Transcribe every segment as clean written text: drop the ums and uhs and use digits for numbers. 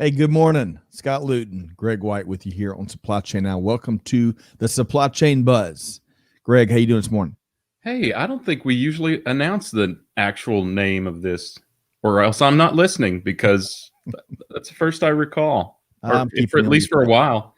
Hey, good morning. Scott Luton, Greg White with you here on Supply Chain Now. Welcome to the Supply Chain Buzz. Greg, how you doing this morning? Hey, I don't think we usually announce the actual name of this, or else I'm not listening, because that's the first I recall, or I'm keeping for at you on least your for a toes. while.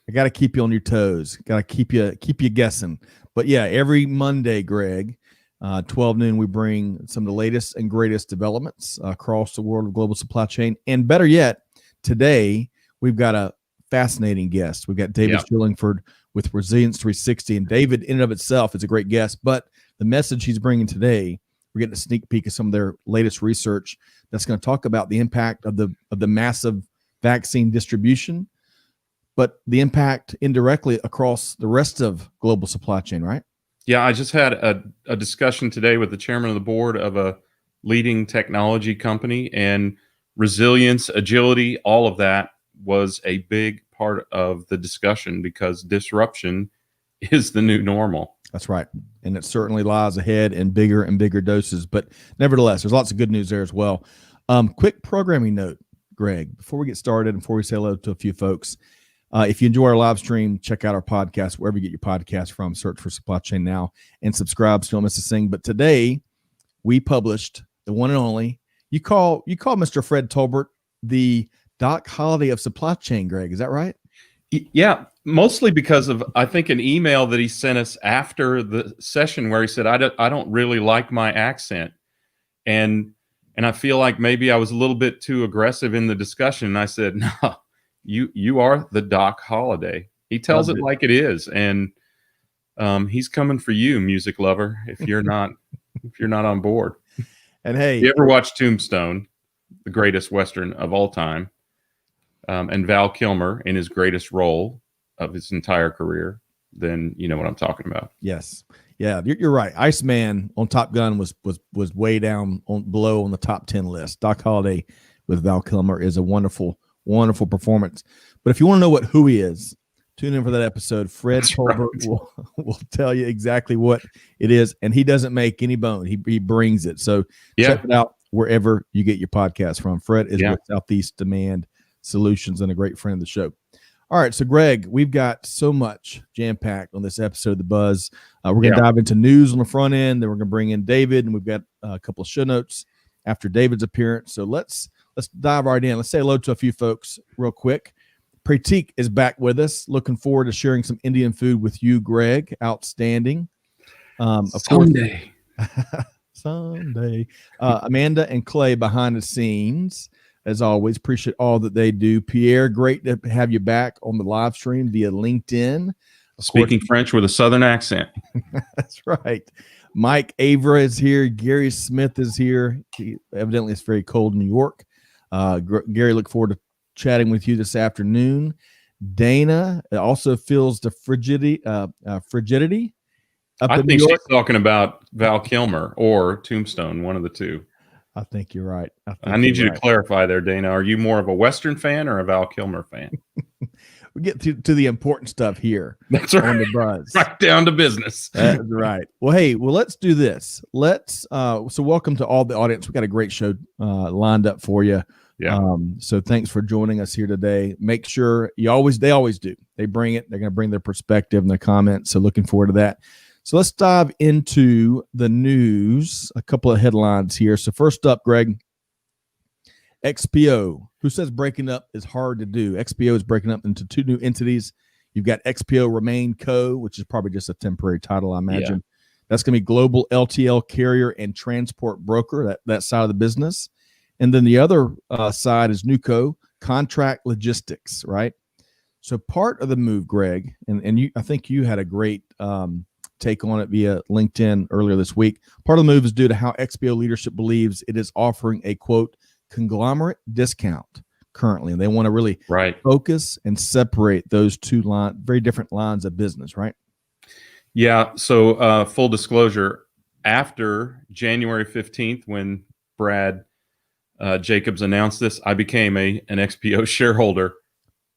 I got to keep you on your toes. Got to keep you guessing. But yeah, every Monday, Greg, 12 noon, we bring some of the latest and greatest developments across the world of global supply chain. And better yet, today we've got a fascinating guest. We've got David Shillingford with Resilience360, and David in and of itself is a great guest. But the message he's bringing today, we're getting a sneak peek of some of their latest research that's going to talk about the impact of the massive vaccine distribution, but the impact indirectly across the rest of global supply chain, right? Yeah, I just had a discussion today with the chairman of the board of a leading technology company, and resilience, agility, all of that was a big part of the discussion, because disruption is the new normal. That's right. And it certainly lies ahead in bigger and bigger doses. But nevertheless, there's lots of good news there as well. Quick programming note, Greg, before we get started, and before we say hello to a few folks, if you enjoy our live stream, check out our podcast, wherever you get your podcast from. Search for Supply Chain Now and subscribe so you don't miss a thing. But today, we published the one and only, you call Mr. Fred Tolbert the Doc Holliday of supply chain, Greg. Is that right? Yeah, mostly because of, I think, an email that he sent us after the session where he said, I don't really like my accent. And I feel like maybe I was a little bit too aggressive in the discussion. And I said, no, you are the Doc Holliday. He tells it like it is. And he's coming for you, music lover, if you're not on board. And hey, if you ever watch Tombstone, the greatest Western of all time, and Val Kilmer in his greatest role of his entire career, then you know what I'm talking about. Yes. Yeah, you're right. Iceman on Top Gun was way down below on the top 10 list. Doc Holliday with Val Kilmer is a wonderful, wonderful performance. But if you want to know who he is, tune in for that episode. Fred Tolbert will tell you exactly what it is, and he doesn't make any bone. He brings it. So check it out wherever you get your podcast from. Fred is with Southeast Demand Solutions and a great friend of the show. All right, so Greg, we've got so much jam-packed on this episode of The Buzz. We're going to dive into news on the front end, then we're going to bring in David, and we've got a couple of show notes after David's appearance. So let's dive right in. Let's say hello to a few folks real quick. Pratik is back with us. Looking forward to sharing some Indian food with you, Greg. Outstanding. Someday. Someday. Amanda and Clay behind the scenes. As always, appreciate all that they do. Pierre, great to have you back on the live stream via LinkedIn. Speaking French with a Southern accent. That's right. Mike Avra is here. Gary Smith is here. Evidently, it's very cold in New York. Gary, look forward to chatting with you this afternoon. Dana also feels the frigidity. I think she's talking about Val Kilmer or Tombstone, one of the two. I think you're right. I need you to clarify there, Dana. Are you more of a Western fan or a Val Kilmer fan? We get to the important stuff here. That's right. On the Buzz. Right down to business. That's right. Well, hey, let's do this. So welcome to all the audience. We got a great show lined up for you. Yeah. So thanks for joining us here today. Make sure they always do. They bring it. They're going to bring their perspective and their comments. So looking forward to that. So let's dive into the news. A couple of headlines here. So first up, Greg, XPO. Who says breaking up is hard to do? XPO is breaking up into two new entities. You've got XPO Remain Co., which is probably just a temporary title, I imagine. Yeah. That's going to be Global LTL Carrier and Transport Broker, that side of the business. And then the other side is NewCo, Contract Logistics, right? So part of the move, Greg, and I think you had a great take on it via LinkedIn earlier this week. Part of the move is due to how XPO leadership believes it is offering a, quote, conglomerate discount currently. And they want to really focus and separate those two very different lines of business, right? Yeah. So full disclosure, after January 15th, when Brad Jacobs announced this, I became an XPO shareholder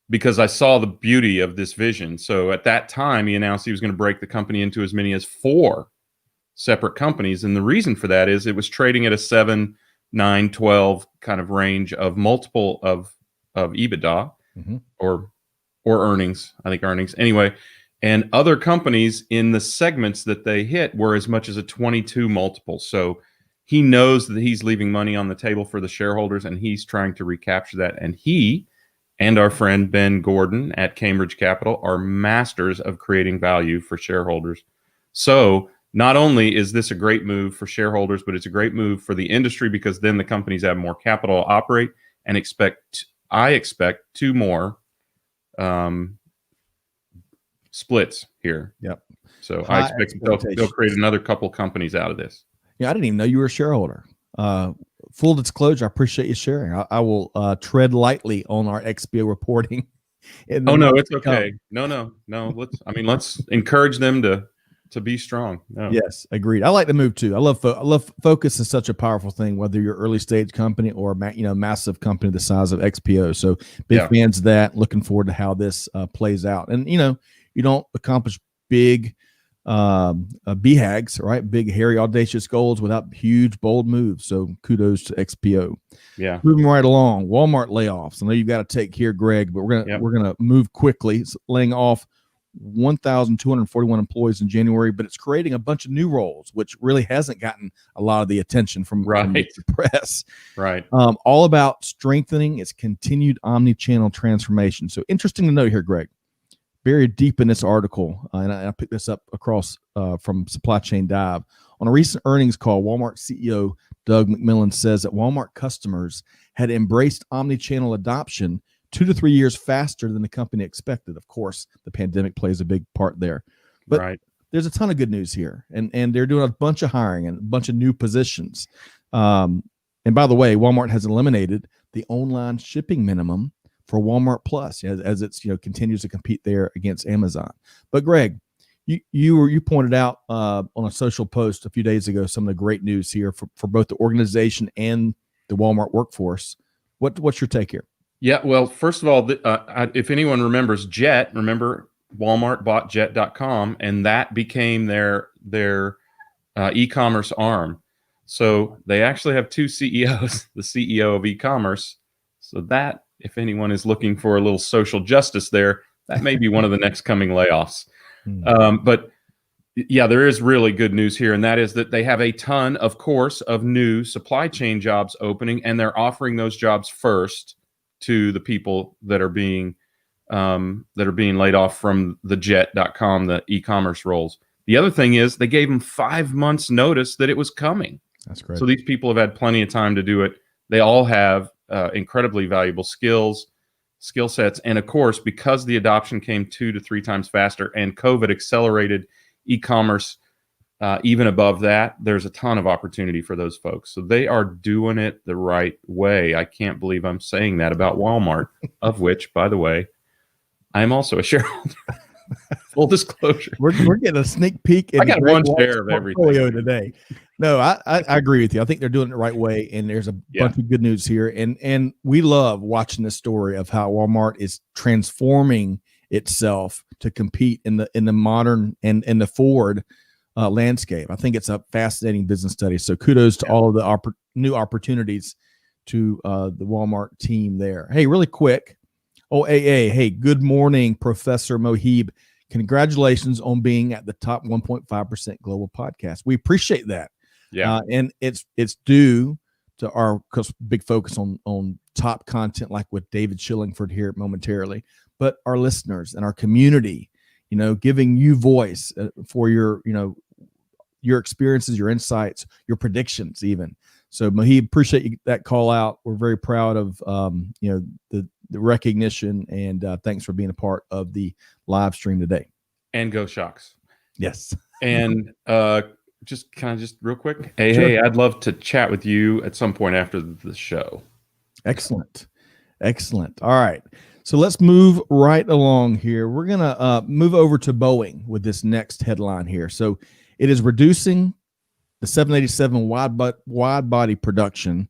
because I saw the beauty of this vision. So at that time, he announced he was going to break the company into as many as 4 separate companies. And the reason for that is it was trading at a 7, 9, 12 kind of range of multiple of EBITDA or earnings. I think earnings anyway. And other companies in the segments that they hit were as much as a 22 multiple. So he knows that he's leaving money on the table for the shareholders, and he's trying to recapture that. And he and our friend Ben Gordon at Cambridge Capital are masters of creating value for shareholders. So not only is this a great move for shareholders, but it's a great move for the industry, because then the companies have more capital to operate, and I expect two more splits here. Yep. So I expect they'll create another couple companies out of this. Yeah, I didn't even know you were a shareholder. Full disclosure, I appreciate you sharing. I will tread lightly on our XPO reporting. Oh no, it's okay. No. Let's encourage them to be strong. No. Yes, agreed. I like the move too. I love focus is such a powerful thing, whether you're early stage company or massive company the size of XPO. So big fans of that. Looking forward to how this plays out. And you don't accomplish big BHAGs, right? Big, hairy, audacious goals without huge, bold moves. So kudos to XPO. Yeah. Moving right along. Walmart layoffs. I know you've got to take here, Greg, but we're gonna move quickly. It's laying off 1,241 employees in January, but it's creating a bunch of new roles, which really hasn't gotten a lot of the attention from the press. Right. All about strengthening its continued omni-channel transformation. So interesting to note here, Greg. Buried deep in this article, and I picked this up across from Supply Chain Dive. On a recent earnings call, Walmart CEO Doug McMillon says that Walmart customers had embraced omni-channel adoption 2 to 3 years faster than the company expected. Of course, the pandemic plays a big part there. But there's a ton of good news here, and they're doing a bunch of hiring and a bunch of new positions. And by the way, Walmart has eliminated the online shipping minimum for Walmart Plus as it's continues to compete there against Amazon. But Greg, you pointed out on a social post a few days ago some of the great news here for both the organization and the Walmart workforce. What's your take here? Yeah, well, first of all, if anyone remembers Jet, remember Walmart bought Jet.com, and that became their e-commerce arm. So they actually have two CEOs, the CEO of e-commerce. So that, if anyone is looking for a little social justice there, that may be one of the next coming layoffs. But yeah, there is really good news here, and that is that they have a ton, of course, of new supply chain jobs opening, and they're offering those jobs first to the people that are being laid off from the Jet.com, the e-commerce roles. The other thing is they gave them 5 months notice that it was coming. That's great. So these people have had plenty of time to do it. They all have incredibly valuable skill sets. And of course, because the adoption came 2 to 3 times faster and COVID accelerated e-commerce even above that, there's a ton of opportunity for those folks. So they are doing it the right way. I can't believe I'm saying that about Walmart, of which, by the way, I'm also a shareholder. Full disclosure. We're getting a sneak peek. I got one share of everything today. No, I agree with you. I think they're doing it the right way, and there's a bunch of good news here. And we love watching this story of how Walmart is transforming itself to compete in the modern and the forward landscape. I think it's a fascinating business study. So kudos to all of the new opportunities to the Walmart team there. Hey, really quick. OAA. Hey, good morning, Professor Mohib. Congratulations on being at the top 1.5% global podcast. We appreciate that. Yeah. And it's due to our big focus on top content, like with David Shillingford here momentarily, but our listeners and our community, giving you voice for your experiences, your insights, your predictions even. So Mohib, appreciate that call out. We're very proud of, the recognition, and thanks for being a part of the live stream today. And go Shocks. Yes. And just real quick. Hey, I'd love to chat with you at some point after the show. Excellent. All right. So let's move right along here. We're going to move over to Boeing with this next headline here. So it is reducing the 787 wide body production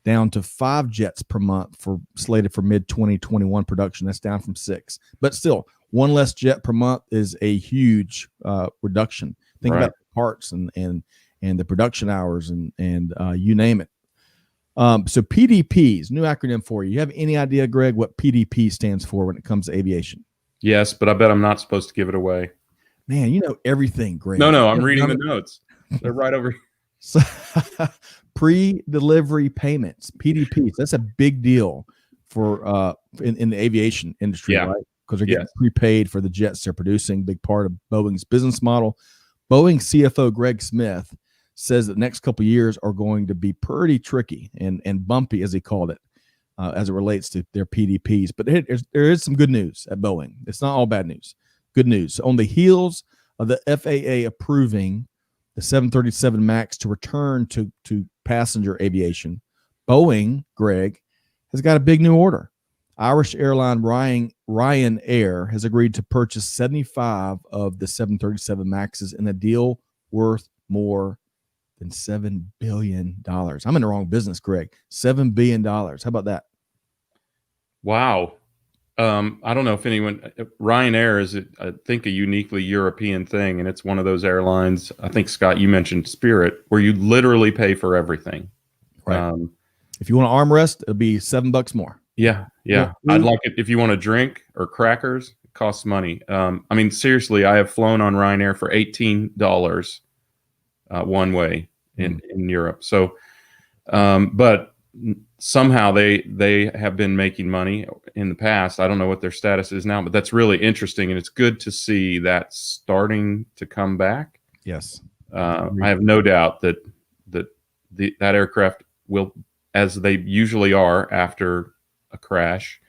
down to 5 jets per month slated for mid-2021 production. That's down from 6. But still, 1 less jet per month is a huge reduction. Think about the parts and the production hours and you name it. So PDPs, new acronym for you. You have any idea, Greg, what PDP stands for when it comes to aviation? Yes, but I bet I'm not supposed to give it away. Man, you know everything, Greg. No, I'm reading the notes. They're right over here. So, pre-delivery payments, PDPs. That's a big deal for in the aviation industry, Yeah. right? Because they're getting prepaid for the jets they're producing. Big part of Boeing's business model. Boeing CFO Greg Smith says that the next couple of years are going to be pretty tricky and bumpy, as he called it, as it relates to their PDPs. But there is some good news at Boeing. It's not all bad news. Good news. On the heels of the FAA approving the 737 MAX to return to passenger aviation, Boeing, Greg, has got a big new order. Irish airline Ryanair has agreed to purchase 75 of the 737 MAXs in a deal worth more than $7 billion. I'm in the wrong business, Greg. $7 billion. How about that? Wow. I don't know if Ryanair is, I think, a uniquely European thing. And it's one of those airlines, I think, Scott, you mentioned Spirit, where you literally pay for everything. Right. If you want to armrest, it'll be $7 more. Yeah. I'd like it. If you want a drink or crackers, it costs money. I mean, seriously, I have flown on Ryanair for $18 one way in Europe. So, but somehow they have been making money in the past. I don't know what their status is now, but that's really interesting, and it's good to see that starting to come back. Yes, I have no doubt that that aircraft will, as they usually are after a crash,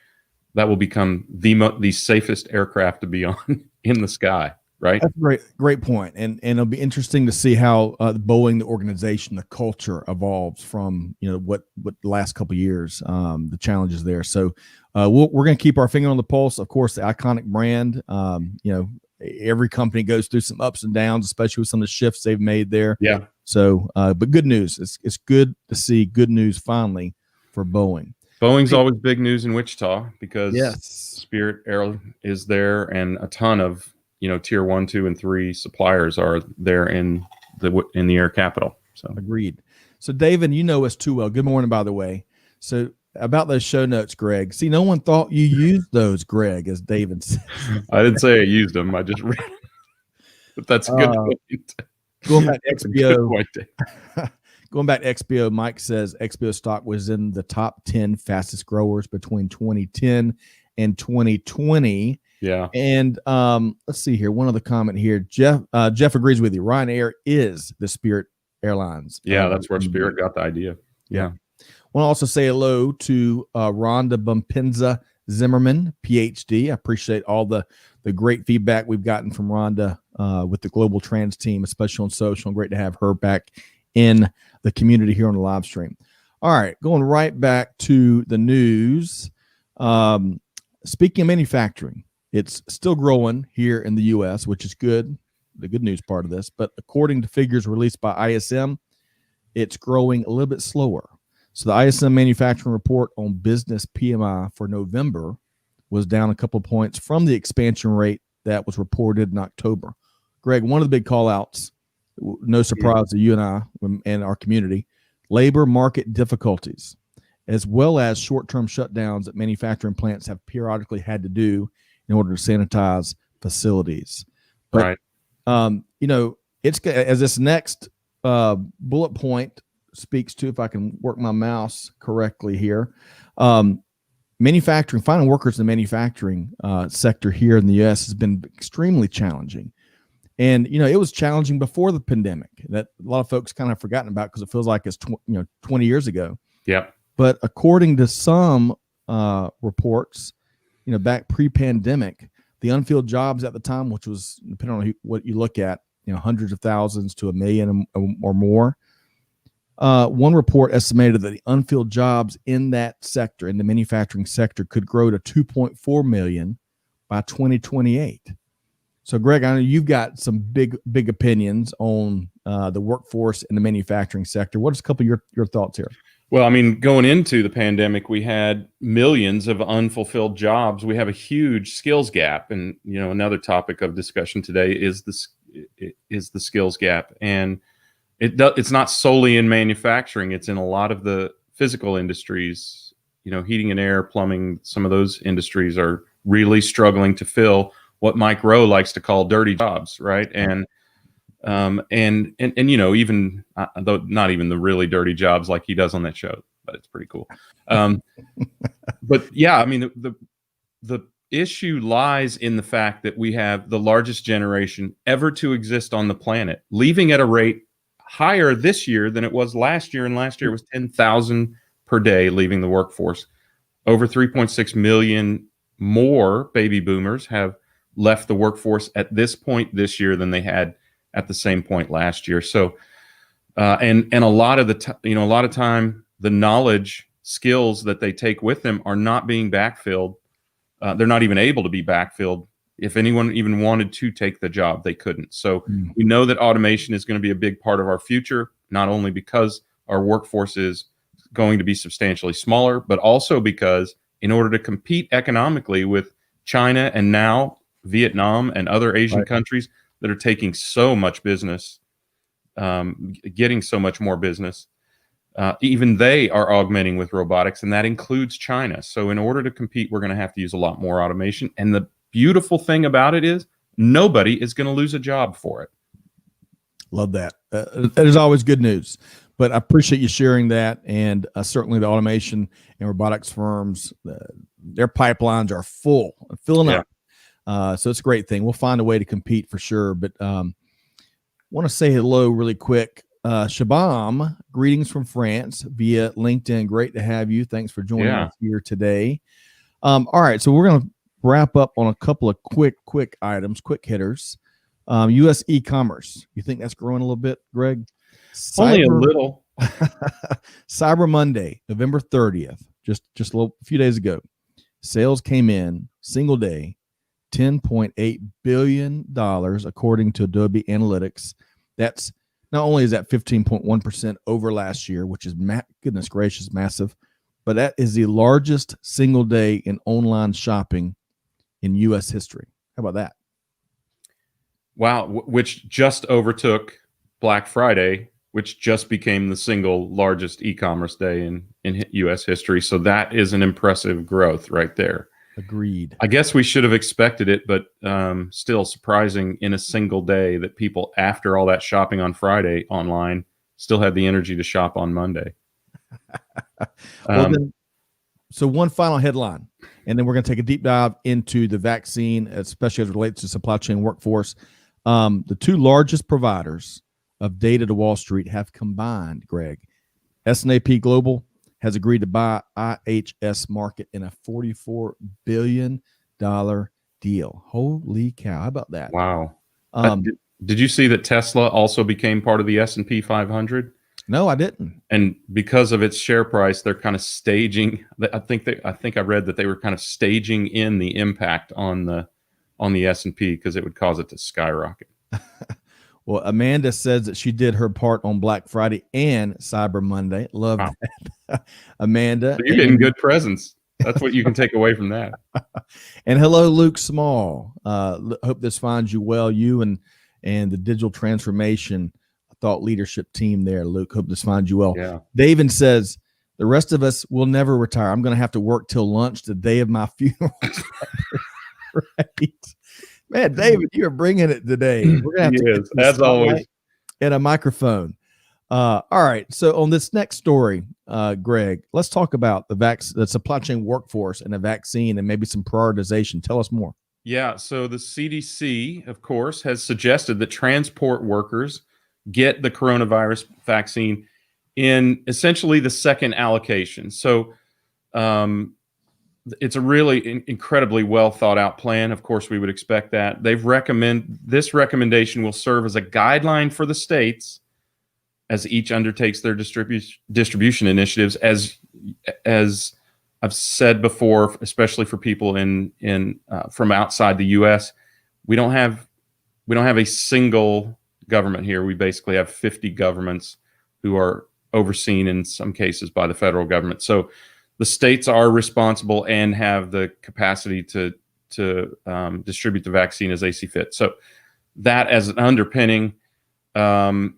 that will become the safest aircraft to be on in the sky. Right. That's a great point. And it'll be interesting to see how Boeing, the organization, the culture evolves from, what the last couple of years, the challenges there. So we're going to keep our finger on the pulse. Of course, the iconic brand, every company goes through some ups and downs, especially with some of the shifts they've made there. Yeah. So, but good news. It's good to see good news finally for Boeing. Boeing's always big news in Wichita because yes, Spirit Air is there, and a ton of tier 1, 2, and 3 suppliers are there in the air capital. So agreed. So David, you know us too well. Good morning, by the way. So about those show notes, Greg. See, no one thought you used those, Greg, as David said. I didn't say I used them. I just read. But that's a good point. Going back to XPO. Going back to XPO, Mike says XPO stock was in the top 10 fastest growers between 2010 and 2020. Yeah. And let's see here. One other comment here. Jeff agrees with you. Ryanair is the Spirit Airlines. Yeah, that's where Spirit got the idea. Yeah. Want to also say hello to Rhonda Bumpenza Zimmerman, PhD. I appreciate all the great feedback we've gotten from Rhonda with the Global Trans team, especially on social. And great to have her back in the community here on the live stream. All right, going right back to the news. Speaking of manufacturing, it's still growing here in the U.S., which is good, the good news part of this. But according to figures released by ISM, it's growing a little bit slower. So the ISM manufacturing report on business PMI for November was down a couple points from the expansion rate that was reported in October. Greg, one of the big call-outs, no surprise to you and I and our community, labor market difficulties, as well as short-term shutdowns that manufacturing plants have periodically had to do in order to sanitize facilities. But, it's as this next bullet point speaks to, if I can work my mouse correctly here, manufacturing, finding workers in the manufacturing sector here in the U.S. has been extremely challenging. And, it was challenging before the pandemic that a lot of folks kind of forgotten about because it feels like it's 20 years ago. Yeah. But according to some reports, back pre-pandemic, the unfilled jobs at the time, which was, depending on what you look at, hundreds of thousands to 1 million or more. One report estimated that the unfilled jobs in that sector, in the manufacturing sector, could grow to 2.4 million by 2028. So, Greg, I know you've got some big opinions on the workforce in the manufacturing sector. What is a couple of your thoughts here? Well, I mean, going into the pandemic, we had millions of unfulfilled jobs. We have a huge skills gap, and another topic of discussion today is the skills gap. And it's not solely in manufacturing; it's in a lot of the physical industries, heating and air, plumbing, some of those industries are really struggling to fill what Mike Rowe likes to call dirty jobs, right? And even though not even the really dirty jobs like he does on that show, but it's pretty cool. But yeah, I mean, the issue lies in the fact that we have the largest generation ever to exist on the planet, leaving at a rate higher this year than it was last year. And last year was 10,000 per day leaving the workforce. Over 3.6 million more baby boomers have left the workforce at this point this year than they had at the same point last year. So, and a lot of a lot of time, the knowledge, skills that they take with them are not being backfilled. They're not even able to be backfilled. If anyone even wanted to take the job, they couldn't. So we know that automation is going to be a big part of our future, not only because our workforce is going to be substantially smaller, but also because in order to compete economically with China and now Vietnam and other Asian countries that are taking so much business, getting so much more business, even they are augmenting with robotics, and that includes China. So in order to compete, we're going to have to use a lot more automation. And the beautiful thing about it is nobody is going to lose a job for it. Love that. That is always good news. But I appreciate you sharing that. And certainly the automation and robotics firms, their pipelines are full, filling up. So it's a great thing. We'll find a way to compete for sure. But want to say hello really quick. Shabam, greetings from France via LinkedIn. Great to have you. Thanks for joining us here today. All right. So we're going to wrap up on a couple of quick items, quick hitters. U.S. e-commerce. You think that's growing a little bit, Greg? Only a little. Cyber Monday, November 30th, just a few days ago. Sales came in single day, $10.8 billion, according to Adobe Analytics. That's not only is that 15.1% over last year, which is goodness gracious, massive, but that is the largest single day in online shopping in U.S. history. How about that? Wow, which just overtook Black Friday, which just became the single largest e-commerce day in U.S. history. So that is an impressive growth right there. Agreed. I guess we should have expected it, but still surprising in a single day that people, after all that shopping on Friday online, still had the energy to shop on Monday. So one final headline, and then we're going to take a deep dive into the vaccine, especially as it relates to supply chain workforce. The two largest providers of data to Wall Street have combined, Greg. S&P Global has agreed to buy IHS Markit in a $44 billion deal. Holy cow. How about that? Wow. Did you see that Tesla also became part of the S&P 500? No, I didn't. And because of its share price, they're kind of staging. I think I read that they were kind of staging in the impact on the S&P because it would cause it to skyrocket. Well, Amanda says that she did her part on Black Friday and Cyber Monday. Love that. Amanda. So you're getting good presents. That's what you can take away from that. And hello, Luke Small. Hope this finds you well. You and the digital transformation thought leadership team there, Luke. Hope this finds you well. Yeah. David says, the rest of us will never retire. I'm going to have to work till lunch the day of my funeral. Right. Man, David, you're bringing it today. We're going to have to as always, and a microphone. All right. So on this next story, Greg, let's talk about the supply chain workforce and the vaccine and maybe some prioritization. Tell us more. Yeah. So the CDC, of course, has suggested that transport workers get the coronavirus vaccine in essentially the second allocation. So it's a really incredibly well thought out plan. Of course, we would expect that. This recommendation will serve as a guideline for the states as each undertakes their distribution initiatives. As I've said before, especially for people from outside the U.S., we don't have a single government here. We basically have 50 governments who are overseen in some cases by the federal government. So the states are responsible and have the capacity to distribute the vaccine as they see fit. So that as an underpinning, I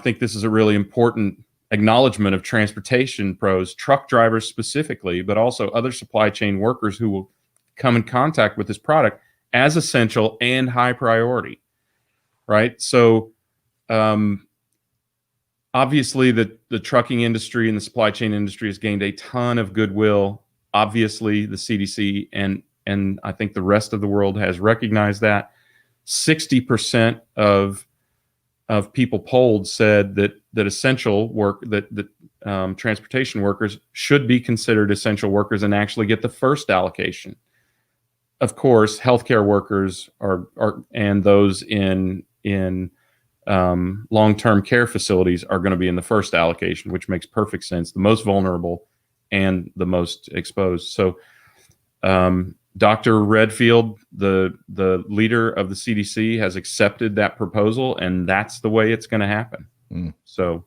think this is a really important acknowledgement of transportation pros, truck drivers specifically, but also other supply chain workers who will come in contact with this product as essential and high priority, right? So obviously the trucking industry and the supply chain industry has gained a ton of goodwill. Obviously the CDC and I think the rest of the world has recognized that. 60% of people polled said that essential work, that transportation workers should be considered essential workers and actually get the first allocation. Of course, healthcare workers are and those in long-term care facilities are going to be in the first allocation, which makes perfect sense. The most vulnerable and the most exposed. So, Dr. Redfield, the leader of the CDC, has accepted that proposal, and that's the way it's going to happen. So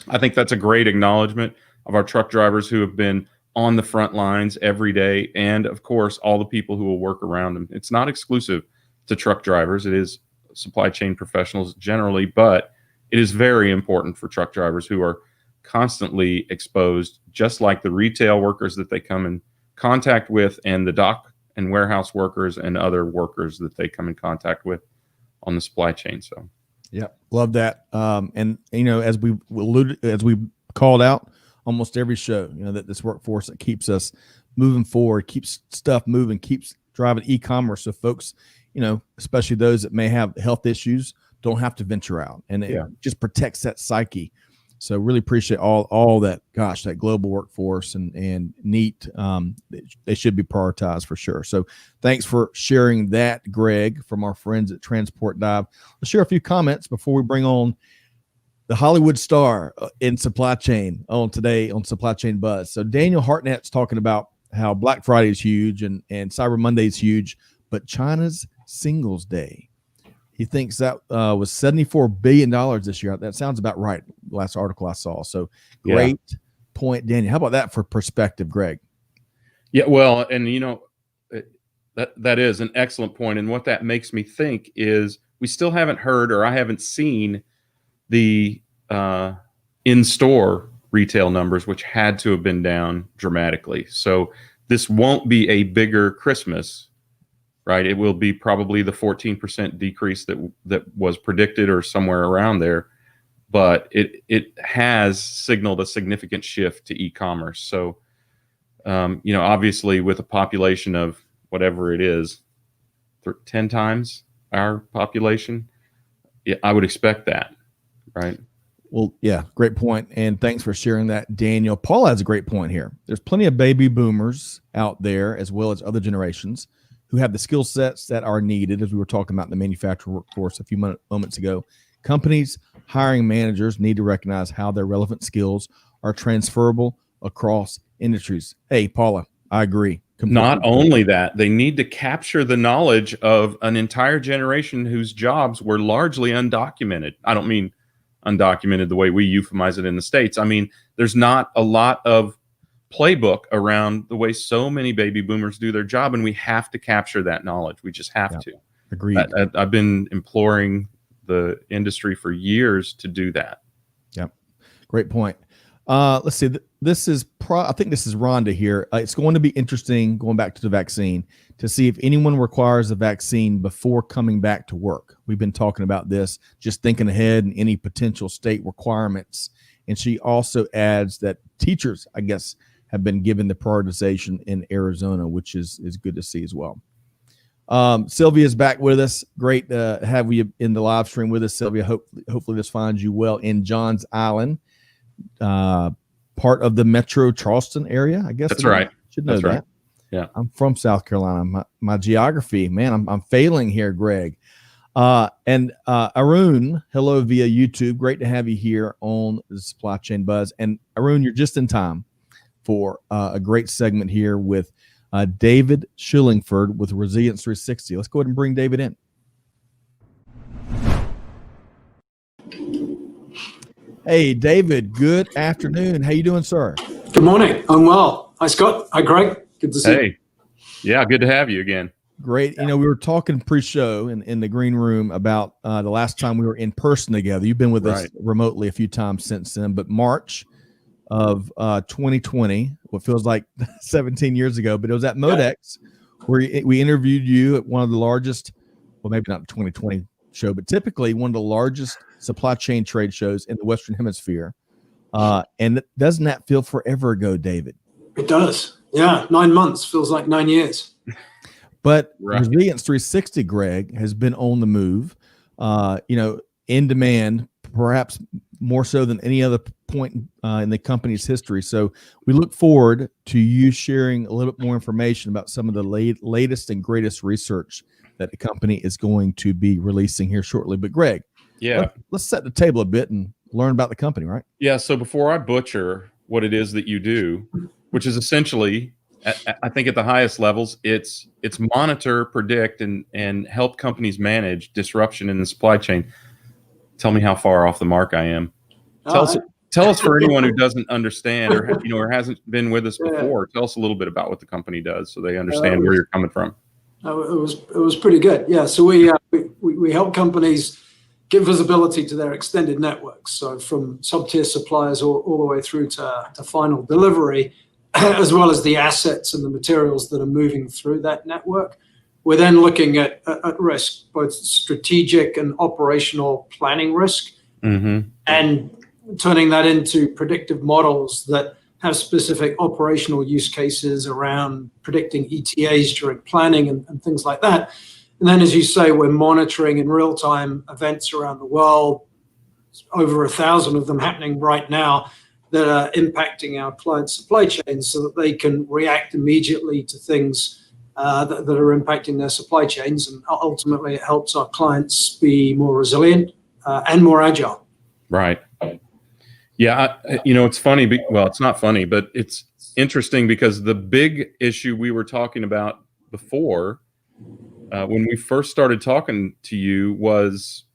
I think that's a great acknowledgement of our truck drivers who have been on the front lines every day, and of course, all the people who will work around them. It's not exclusive to truck drivers. It is supply chain professionals generally, but it is very important for truck drivers who are constantly exposed, just like the retail workers that they come in contact with, and the dock and warehouse workers and other workers that they come in contact with on the supply chain. So, yeah, love that. And as we alluded, as we called out almost every show, that this workforce that keeps us moving forward, keeps stuff moving, keeps driving e-commerce. So folks, especially those that may have health issues, don't have to venture out, and it just protects that psyche. So really appreciate all that. Gosh, that global workforce and neat. They should be prioritized for sure. So thanks for sharing that, Greg, from our friends at Transport Dive. Let's share a few comments before we bring on the Hollywood star in supply chain on today on Supply Chain Buzz. So Daniel Hartnett's talking about how Black Friday is huge and Cyber Monday is huge, but China's Singles Day, he thinks that was $74 billion this year. That sounds about right. Last article I saw. So great point, Daniel. How about that for perspective, Greg? Yeah, well, and that is an excellent point. And what that makes me think is we still haven't heard, or I haven't seen the in-store retail numbers, which had to have been down dramatically. So this won't be a bigger Christmas, right? It will be probably the 14% decrease that was predicted, or somewhere around there. But it has signaled a significant shift to e-commerce. So, obviously with a population of whatever it is, 10 times our population, I would expect that, right? Well, yeah, great point. And thanks for sharing that, Daniel. Paul has a great point here. There's plenty of baby boomers out there, as well as other generations, who have the skill sets that are needed, as we were talking about in the manufacturing workforce a few moments ago. Companies hiring managers need to recognize how their relevant skills are transferable across industries. Hey, Paula, I agree. Not only that, they need to capture the knowledge of an entire generation whose jobs were largely undocumented. I don't mean undocumented the way we euphemize it in the States. I mean, there's not a lot of playbook around the way so many baby boomers do their job, and we have to capture that knowledge. We just have to. Agreed. I've been imploring the industry for years to do that. Yep. Great point. Let's see. This is I think this is Rhonda here. It's going to be interesting, going back to the vaccine, to see if anyone requires a vaccine before coming back to work. We've been talking about this, just thinking ahead and any potential state requirements. And she also adds that teachers, I guess, have been given the prioritization in Arizona, which is good to see as well. Sylvia's back with us. Great to have you in the live stream with us, Sylvia. Hopefully this finds you well in Johns Island, part of the Metro Charleston area, I guess. That's right. Should know That's that. Right. Yeah. I'm from South Carolina. My geography, man, I'm failing here, Greg. And Arun, hello via YouTube. Great to have you here on the Supply Chain Buzz. And Arun, you're just in time for a great segment here with David Shillingford with Resilience360. Let's go ahead and bring David in. Hey, David, good afternoon. How you doing, sir? Good morning. I'm well. Hi, Scott. Hi, Greg. Good to see you. Hey. Yeah, good to have you again. Great. You know, we were talking pre-show in the green room about the last time we were in person together. You've been with us remotely a few times since then, but March of 2020, what feels like 17 years ago, but it was at Modex where we interviewed you at one of the largest, well, maybe not the 2020 show, but typically one of the largest supply chain trade shows in the Western Hemisphere. And doesn't that feel forever ago, David? It does. Yeah. 9 months feels like 9 years. But Resilience360, Greg, has been on the move, you know, in demand, perhaps more so than any other point in the company's history. So we look forward to you sharing a little bit more information about some of the latest and greatest research that the company is going to be releasing here shortly. But Greg, let's set the table a bit and learn about the company, right? Yeah. So before I butcher what it is that you do, which is essentially, I think at the highest levels, it's monitor, predict, and help companies manage disruption in the supply chain. Tell me how far off the mark I am. Tell us for anyone who doesn't understand or hasn't been with us before. Tell us a little bit about what the company does so they understand where you're coming from. It was pretty good. Yeah. So we help companies give visibility to their extended networks. So from sub-tier suppliers all the way through to final delivery, as well as the assets and the materials that are moving through that network. We're then looking at risk, both strategic and operational planning risk, and turning that into predictive models that have specific operational use cases around predicting ETAs during planning and things like that. And then, as you say, we're monitoring in real time events around the world, over 1,000 of them happening right now, that are impacting our clients' supply chains so that they can react immediately to things that are impacting their supply chains. And ultimately, it helps our clients be more resilient and more agile. Right. Yeah. It's funny. Well, it's not funny, but it's interesting because the big issue we were talking about before, when we first started talking to you, was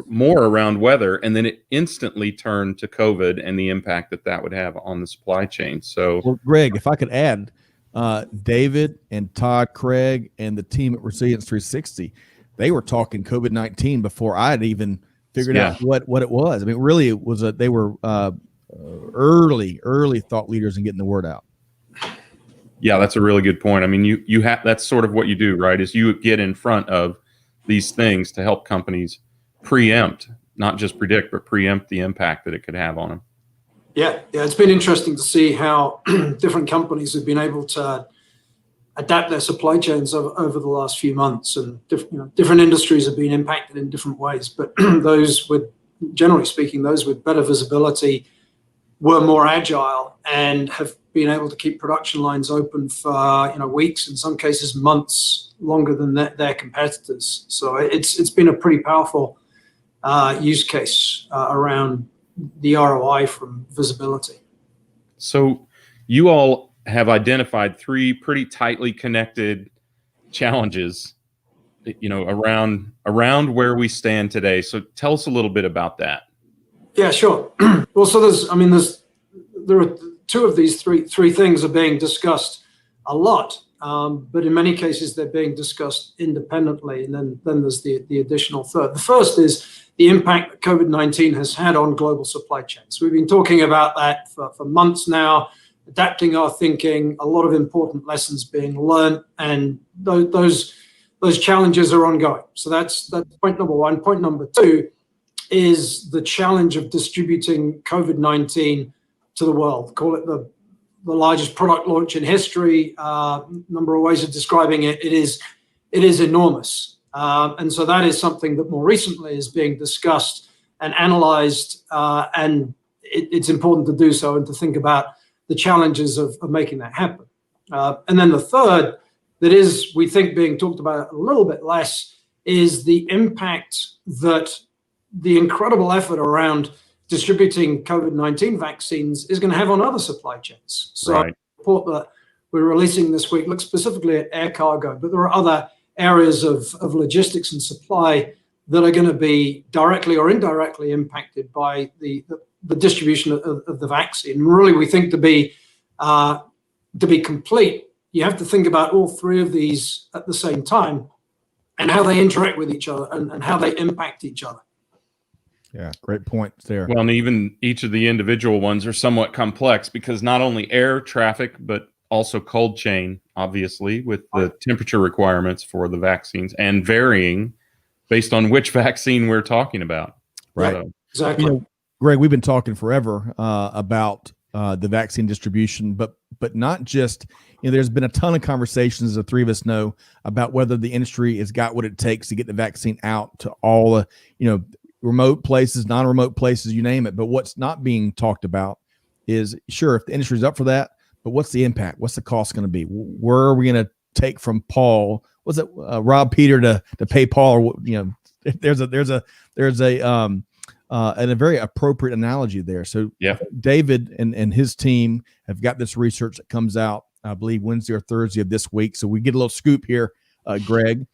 more around weather, and then it instantly turned to COVID and the impact that would have on the supply chain. So, well, Greg, if I could add, David and Todd, Craig, and the team at Resilience360, they were talking COVID-19 before I had even figured out what it was. I mean, really, it was they were early thought leaders in getting the word out. Yeah, that's a really good point. I mean, you have, that's sort of what you do, right? Is you get in front of these things to help companies preempt, not just predict, but preempt the impact that it could have on them. Yeah, it's been interesting to see how different companies have been able to adapt their supply chains over the last few months, and different industries have been impacted in different ways. But generally speaking, those with better visibility were more agile and have been able to keep production lines open for weeks, in some cases months, longer than their competitors. So it's been a pretty powerful use case around the ROI from visibility. So you all have identified 3 pretty tightly connected challenges, around where we stand today. So tell us a little bit about that. Yeah, sure. Well, so there are 2 of these three things are being discussed a lot, but in many cases they're being discussed independently, and then there's the additional third. The first is the impact that COVID-19 has had on global supply chains. We've been talking about that for months now, adapting our thinking, a lot of important lessons being learned, and those challenges are ongoing. So that's point number 1. Point number 2 is the challenge of distributing COVID-19 to the world. Call it the largest product launch in history. Number of ways of describing it. It is enormous. And so that is something that more recently is being discussed and analyzed, and it's important to do so and to think about the challenges of making that happen. And then the third that is, we think, being talked about a little bit less is the impact that the incredible effort around distributing COVID-19 vaccines is going to have on other supply chains. So the report that we're releasing this week looks specifically at air cargo, but there are other areas of logistics and supply that are going to be directly or indirectly impacted by the distribution of the vaccine. And really, we think to be complete, you have to think about all three of these at the same time and how they interact with each other and how they impact each other. Yeah, great points there. Well, and even each of the individual ones are somewhat complex because not only air traffic, but also cold chain, obviously, with the temperature requirements for the vaccines and varying based on which vaccine we're talking about. Right. So, Exactly. You know, Greg, we've been talking forever about the vaccine distribution, but not just, there's been a ton of conversations, the three of us know, about whether the industry has got what it takes to get the vaccine out to all the, remote places, non-remote places, you name it. But what's not being talked about is, sure, if the industry's up for that, but what's the impact? What's the cost going to be? Where are we going to take from Paul? Was it rob Peter to pay Paul? Or, there's a very appropriate analogy there. So yeah, David and his team have got this research that comes out, I believe, Wednesday or Thursday of this week. So we get a little scoop here, Greg.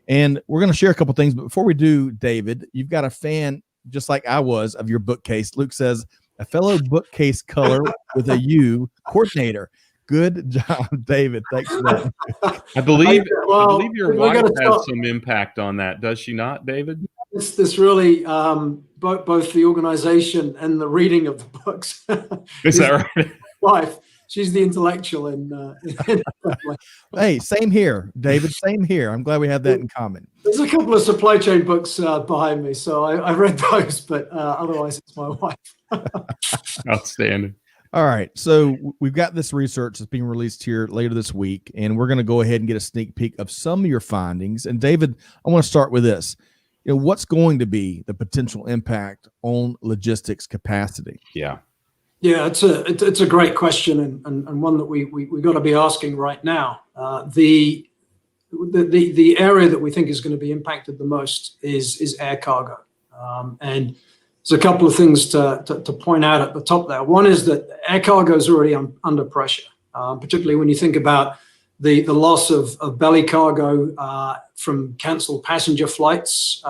And we're going to share a couple things. But before we do, David, you've got a fan, just like I was, of your bookcase. Luke says, a fellow bookcase color with a U coordinator. Good job, David. Thanks for that. I believe your wife has some impact on that, does she not, David? It's this really, both the organization and the reading of the books. Is that right? Wife. She's the intellectual Hey, same here, David. Same here. I'm glad we have that in common. There's a couple of supply chain books behind me, so I read those, but otherwise it's my wife. Outstanding. All right. So we've got this research that's being released here later this week, and we're going to go ahead and get a sneak peek of some of your findings. And David, I want to start with this. What's going to be the potential impact on logistics capacity? Yeah. Yeah, it's a great question and one that we got to be asking right now. The area that we think is going to be impacted the most is air cargo, and there's a couple of things to point out at the top there. One is that air cargo is already under pressure, particularly when you think about the loss of belly cargo from cancelled passenger flights.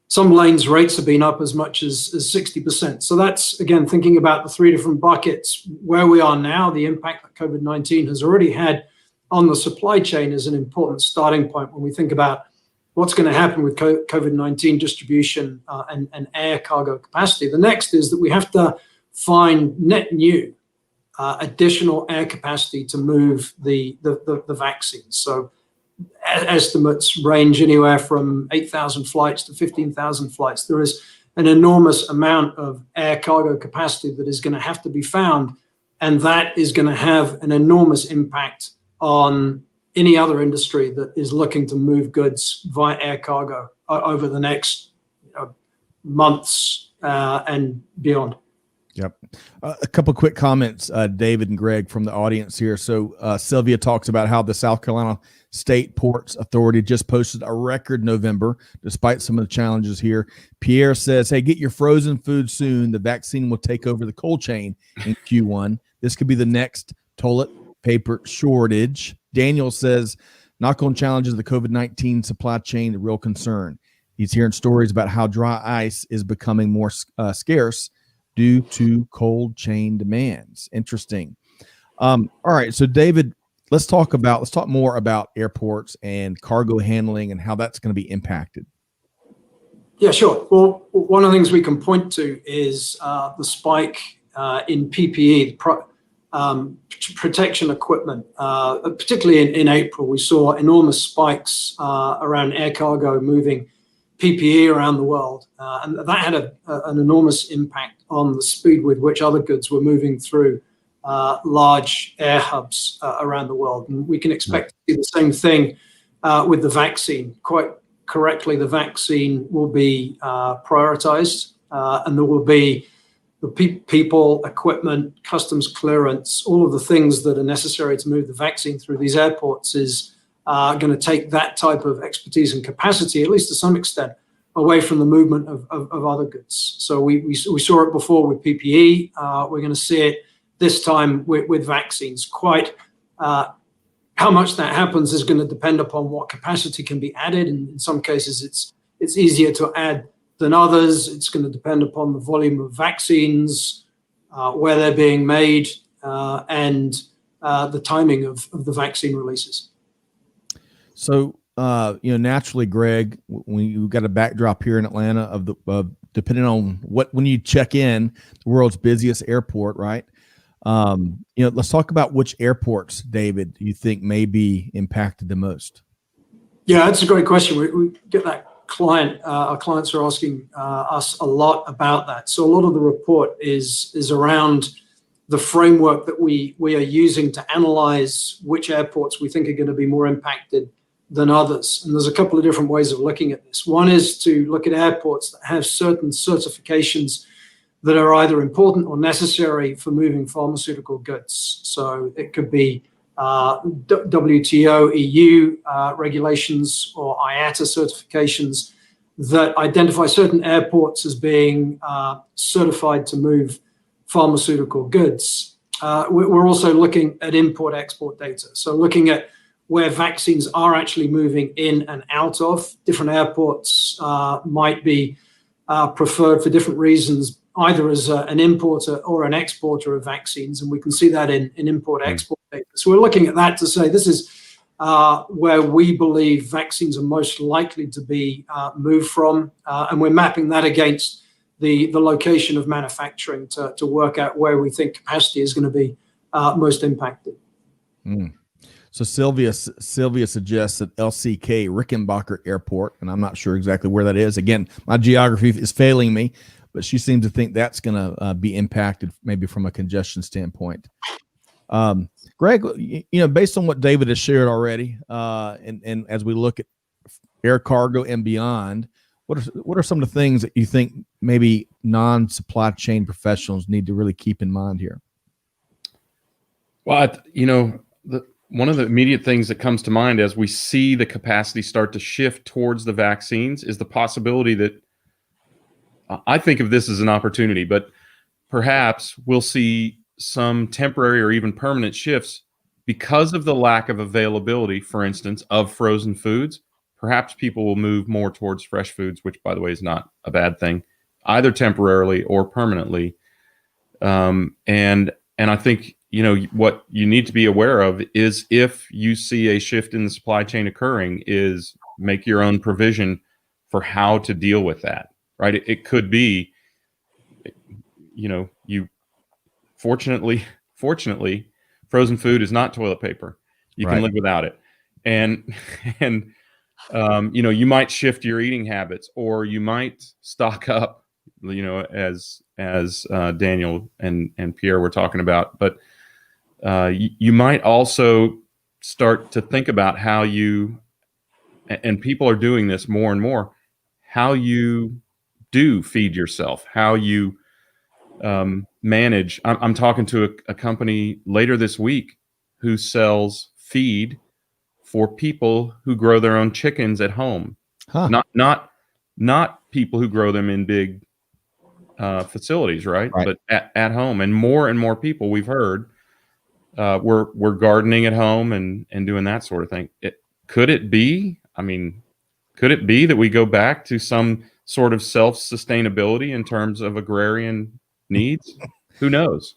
Some lanes rates have been up as much as 60%. So that's, again, thinking about the three different buckets. Where we are now, the impact that COVID-19 has already had on the supply chain is an important starting point when we think about what's going to happen with COVID-19 distribution and air cargo capacity. The next is that we have to find net new additional air capacity to move the vaccines. So estimates range anywhere from 8,000 flights to 15,000 flights. There is an enormous amount of air cargo capacity that is going to have to be found, and that is going to have an enormous impact on any other industry that is looking to move goods via air cargo over the next months and beyond. Yep. A couple of quick comments, David and Greg, from the audience here. So Sylvia talks about how the South Carolina State Ports Authority just posted a record November, despite some of the challenges here. Pierre says, hey, get your frozen food soon. The vaccine will take over the cold chain in Q1. This could be the next toilet paper shortage. Daniel says, knock on challenges of the COVID-19 supply chain, a real concern. He's hearing stories about how dry ice is becoming more scarce due to cold chain demands. Interesting. All right. So David, let's talk more about airports and cargo handling and how that's going to be impacted. Yeah, sure. Well, one of the things we can point to is the spike in PPE, protection equipment. Particularly in April, we saw enormous spikes around air cargo moving PPE around the world. And that had an enormous impact on the speed with which other goods were moving through large air hubs around the world. And we can expect to see the same thing with the vaccine. Quite correctly, the vaccine will be prioritized, and there will be the people, equipment, customs clearance, all of the things that are necessary to move the vaccine through these airports is going to take that type of expertise and capacity, at least to some extent, away from the movement of other goods. So we saw it before with PPE. We're going to see it this time with vaccines. Quite how much that happens is going to depend upon what capacity can be added. And in some cases, it's easier to add than others. It's going to depend upon the volume of vaccines, where they're being made, and the timing of the vaccine releases. So, naturally, Greg, when you got a backdrop here in Atlanta of the depending on when you check in, the world's busiest airport, right? Let's talk about which airports, David, you think may be impacted the most. Yeah, that's a great question. We get that our clients are asking us a lot about that. So a lot of the report is around the framework that we are using to analyze which airports we think are going to be more impacted than others. And there's a couple of different ways of looking at this. One is to look at airports that have certain certifications that are either important or necessary for moving pharmaceutical goods. So it could be WTO, EU regulations or IATA certifications that identify certain airports as being certified to move pharmaceutical goods. We're also looking at import-export data. So looking at where vaccines are actually moving in and out of. Different airports might be preferred for different reasons, either as an importer or an exporter of vaccines, and we can see that in import-export data. So we're looking at that to say this is where we believe vaccines are most likely to be moved from, and we're mapping that against the location of manufacturing to work out where we think capacity is going to be most impacted. So Sylvia suggests that LCK Rickenbacker Airport, and I'm not sure exactly where that is. Again, my geography is failing me, but she seems to think that's going to be impacted maybe from a congestion standpoint. Greg, based on what David has shared already, and as we look at air cargo and beyond, what are some of the things that you think maybe non-supply chain professionals need to really keep in mind here? Well, one of the immediate things that comes to mind as we see the capacity start to shift towards the vaccines is the possibility that I think of this as an opportunity, but perhaps we'll see some temporary or even permanent shifts because of the lack of availability, for instance, of frozen foods. Perhaps people will move more towards fresh foods, which, by the way, is not a bad thing, either temporarily or permanently. And I think, what you need to be aware of is if you see a shift in the supply chain occurring, is make your own provision for how to deal with that, right? It could be, you fortunately, frozen food is not toilet paper. You can live without it. And you might shift your eating habits, or you might stock up, as Daniel and Pierre were talking about, but you might also start to think about how you, and people are doing this more and more, how you do feed yourself, how you manage. I'm talking to a company later this week who sells feed for people who grow their own chickens at home, not people who grow them in big facilities, right? But at home. And more people, we've heard, we're gardening at home and doing that sort of thing. Could it be that we go back to some sort of self-sustainability in terms of agrarian needs? Who knows?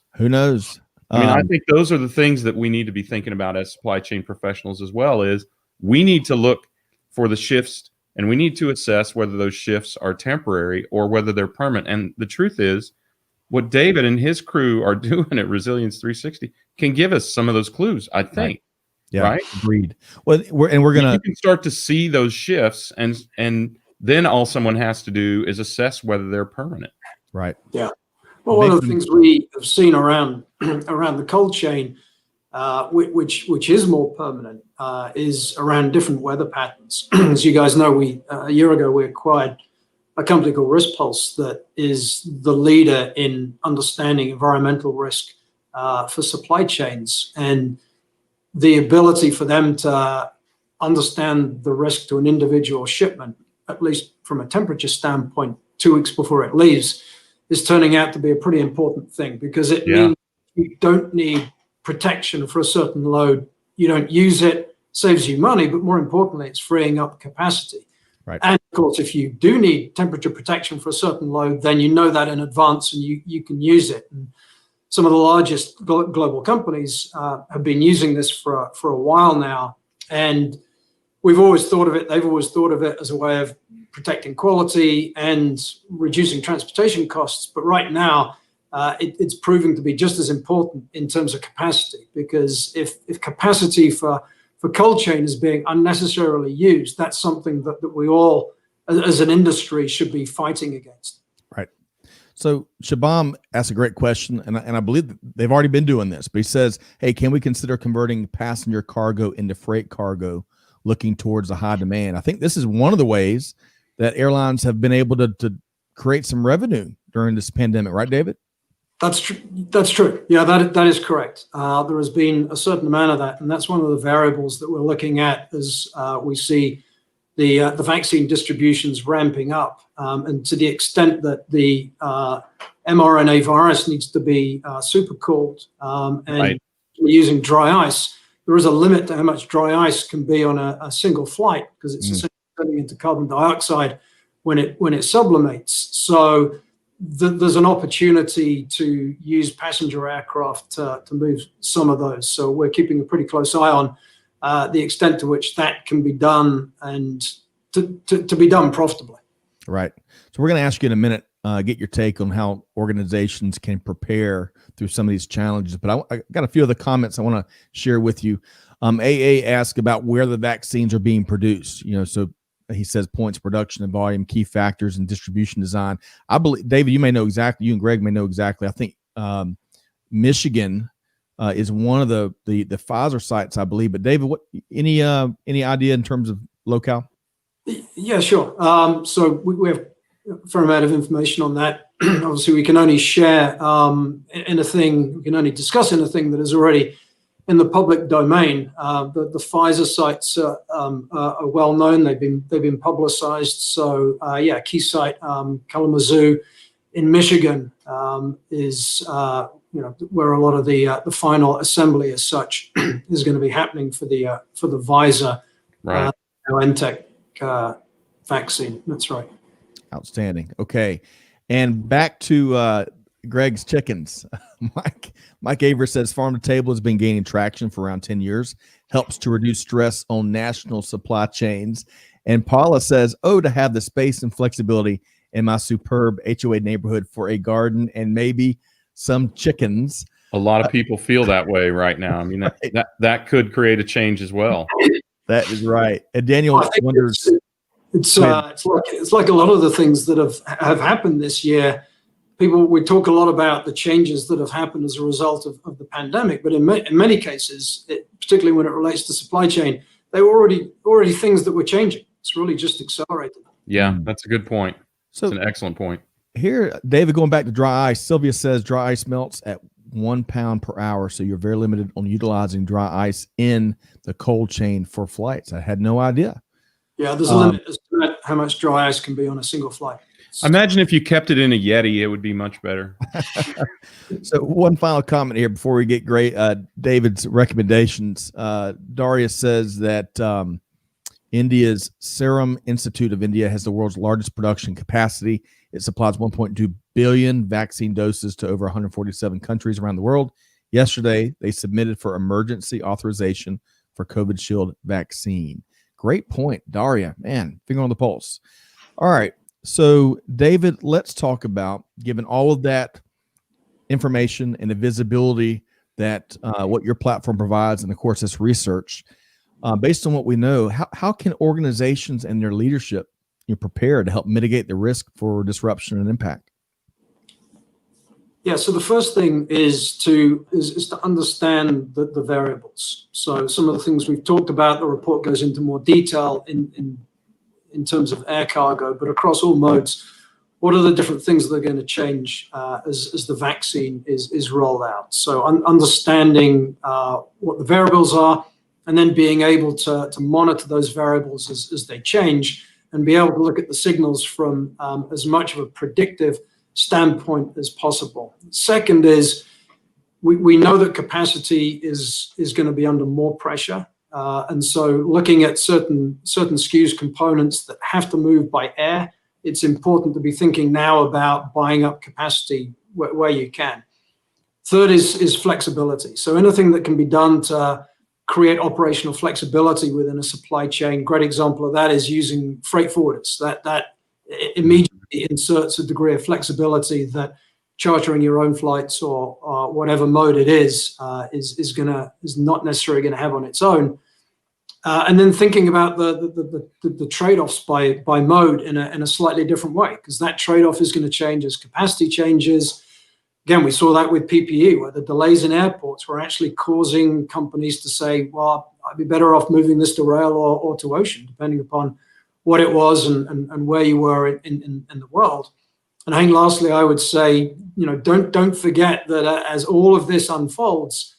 I think those are the things that we need to be thinking about as supply chain professionals as well. Is we need to look for the shifts, and we need to assess whether those shifts are temporary or whether they're permanent. And the truth is, what David and his crew are doing at Resilience 360 can give us some of those clues, I think. Right? Agreed. Well, you can start to see those shifts, and then all someone has to do is assess whether they're permanent. Right. Yeah. Well, one of the things we have seen around the cold chain, which is more permanent, is around different weather patterns. As you guys know, a year ago we acquired a company called RiskPulse that is the leader in understanding environmental risk for supply chains, and the ability for them to understand the risk to an individual shipment, at least from a temperature standpoint, 2 weeks before it leaves, is turning out to be a pretty important thing, because it means you don't need protection for a certain load. You don't use it, saves you money, but more importantly, it's freeing up capacity. Right. And of course, if you do need temperature protection for a certain load, then you know that in advance and you can use it. And some of the largest global companies have been using this for a while now, and we've always thought of it. They've always thought of it as a way of protecting quality and reducing transportation costs. But right now, it's proving to be just as important in terms of capacity, because if capacity for cold chain is being unnecessarily used, that's something that we all, as an industry, should be fighting against. Right. So Shabam asked a great question, and I believe that they've already been doing this, but he says, hey, can we consider converting passenger cargo into freight cargo, looking towards the high demand? I think this is one of the ways that airlines have been able to create some revenue during this pandemic, right, David? That's true. That's true. Yeah, that is correct. There has been a certain amount of that, and that's one of the variables that we're looking at as we see the vaccine distributions ramping up, and to the extent that the mRNA virus needs to be super cooled, and Right. we're using dry ice. There is a limit to how much dry ice can be on a single flight, because it's essentially turning into carbon dioxide when it sublimates. So there's an opportunity to use passenger aircraft to move some of those. So we're keeping a pretty close eye on the extent to which that can be done, and to be done profitably. Right. So we're going to ask you in a minute, get your take on how organizations can prepare through some of these challenges. But I got a few of the comments I want to share with you. AA asked about where the vaccines are being produced. So he says points, production and volume, key factors, and distribution design. I believe, David, you may know exactly. You and Greg may know exactly. I think Michigan is one of the Pfizer sites, I believe. But David, what any idea in terms of locale? Yeah, sure. So we have a fair amount of information on that. Obviously, we can only share anything. We can only discuss anything that is already in the public domain. The Pfizer sites are well known. They've been publicized. So yeah, key site Kalamazoo in Michigan is where a lot of the final assembly as such is going to be happening for the Pfizer BioNTech vaccine. That's right. Outstanding. Okay, and back to Greg's chickens. Mike Aver says farm to table has been gaining traction for around 10 years, helps to reduce stress on national supply chains. And Paula says, oh, to have the space and flexibility in my superb HOA neighborhood for a garden and maybe some chickens. A lot of people feel that way right now. I mean, that could create a change as well. That is right. And Daniel wonders. It's like a lot of the things that have happened this year. We talk a lot about the changes that have happened as a result of the pandemic, but in many cases, particularly when it relates to supply chain, they were already things that were changing. It's really just accelerated. Yeah, that's a good point. So it's an excellent point. Here, David, going back to dry ice, Sylvia says dry ice melts at 1 pound per hour. So you're very limited on utilizing dry ice in the cold chain for flights. I had no idea. Yeah, there's a limit as to how much dry ice can be on a single flight. Imagine if you kept it in a Yeti, it would be much better. So one final comment here before we get David's recommendations. Darius says that India's Serum Institute of India has the world's largest production capacity. It supplies 1.2 billion vaccine doses to over 147 countries around the world. Yesterday, they submitted for emergency authorization for COVID Shield vaccine. Great point, Daria. Man, finger on the pulse. All right. So, David, let's talk about, given all of that information and the visibility that what your platform provides, and of course, this research, based on what we know, how can organizations and their leadership prepare to help mitigate the risk for disruption and impact? Yeah, so the first thing is to understand the variables. So some of the things we've talked about, the report goes into more detail in terms of air cargo, but across all modes, what are the different things that are going to change as the vaccine is rolled out? So understanding what the variables are, and then being able to monitor those variables as they change, and be able to look at the signals from as much of a predictive standpoint as possible. Second is we know that capacity is going to be under more pressure. And so looking at certain SKUs components that have to move by air, it's important to be thinking now about buying up capacity where you can. Third is flexibility. So anything that can be done to create operational flexibility within a supply chain. Great example of that is using freight forwarders. That immediately inserts a degree of flexibility that chartering your own flights or whatever mode it is not necessarily going to have on its own. And then thinking about the trade-offs by mode in a slightly different way, because that trade-off is going to change as capacity changes. Again, we saw that with PPE, where the delays in airports were actually causing companies to say, well, I'd be better off moving this to rail or to ocean, depending upon what it was and where you were in the world. And I think lastly, I would say, don't forget that as all of this unfolds,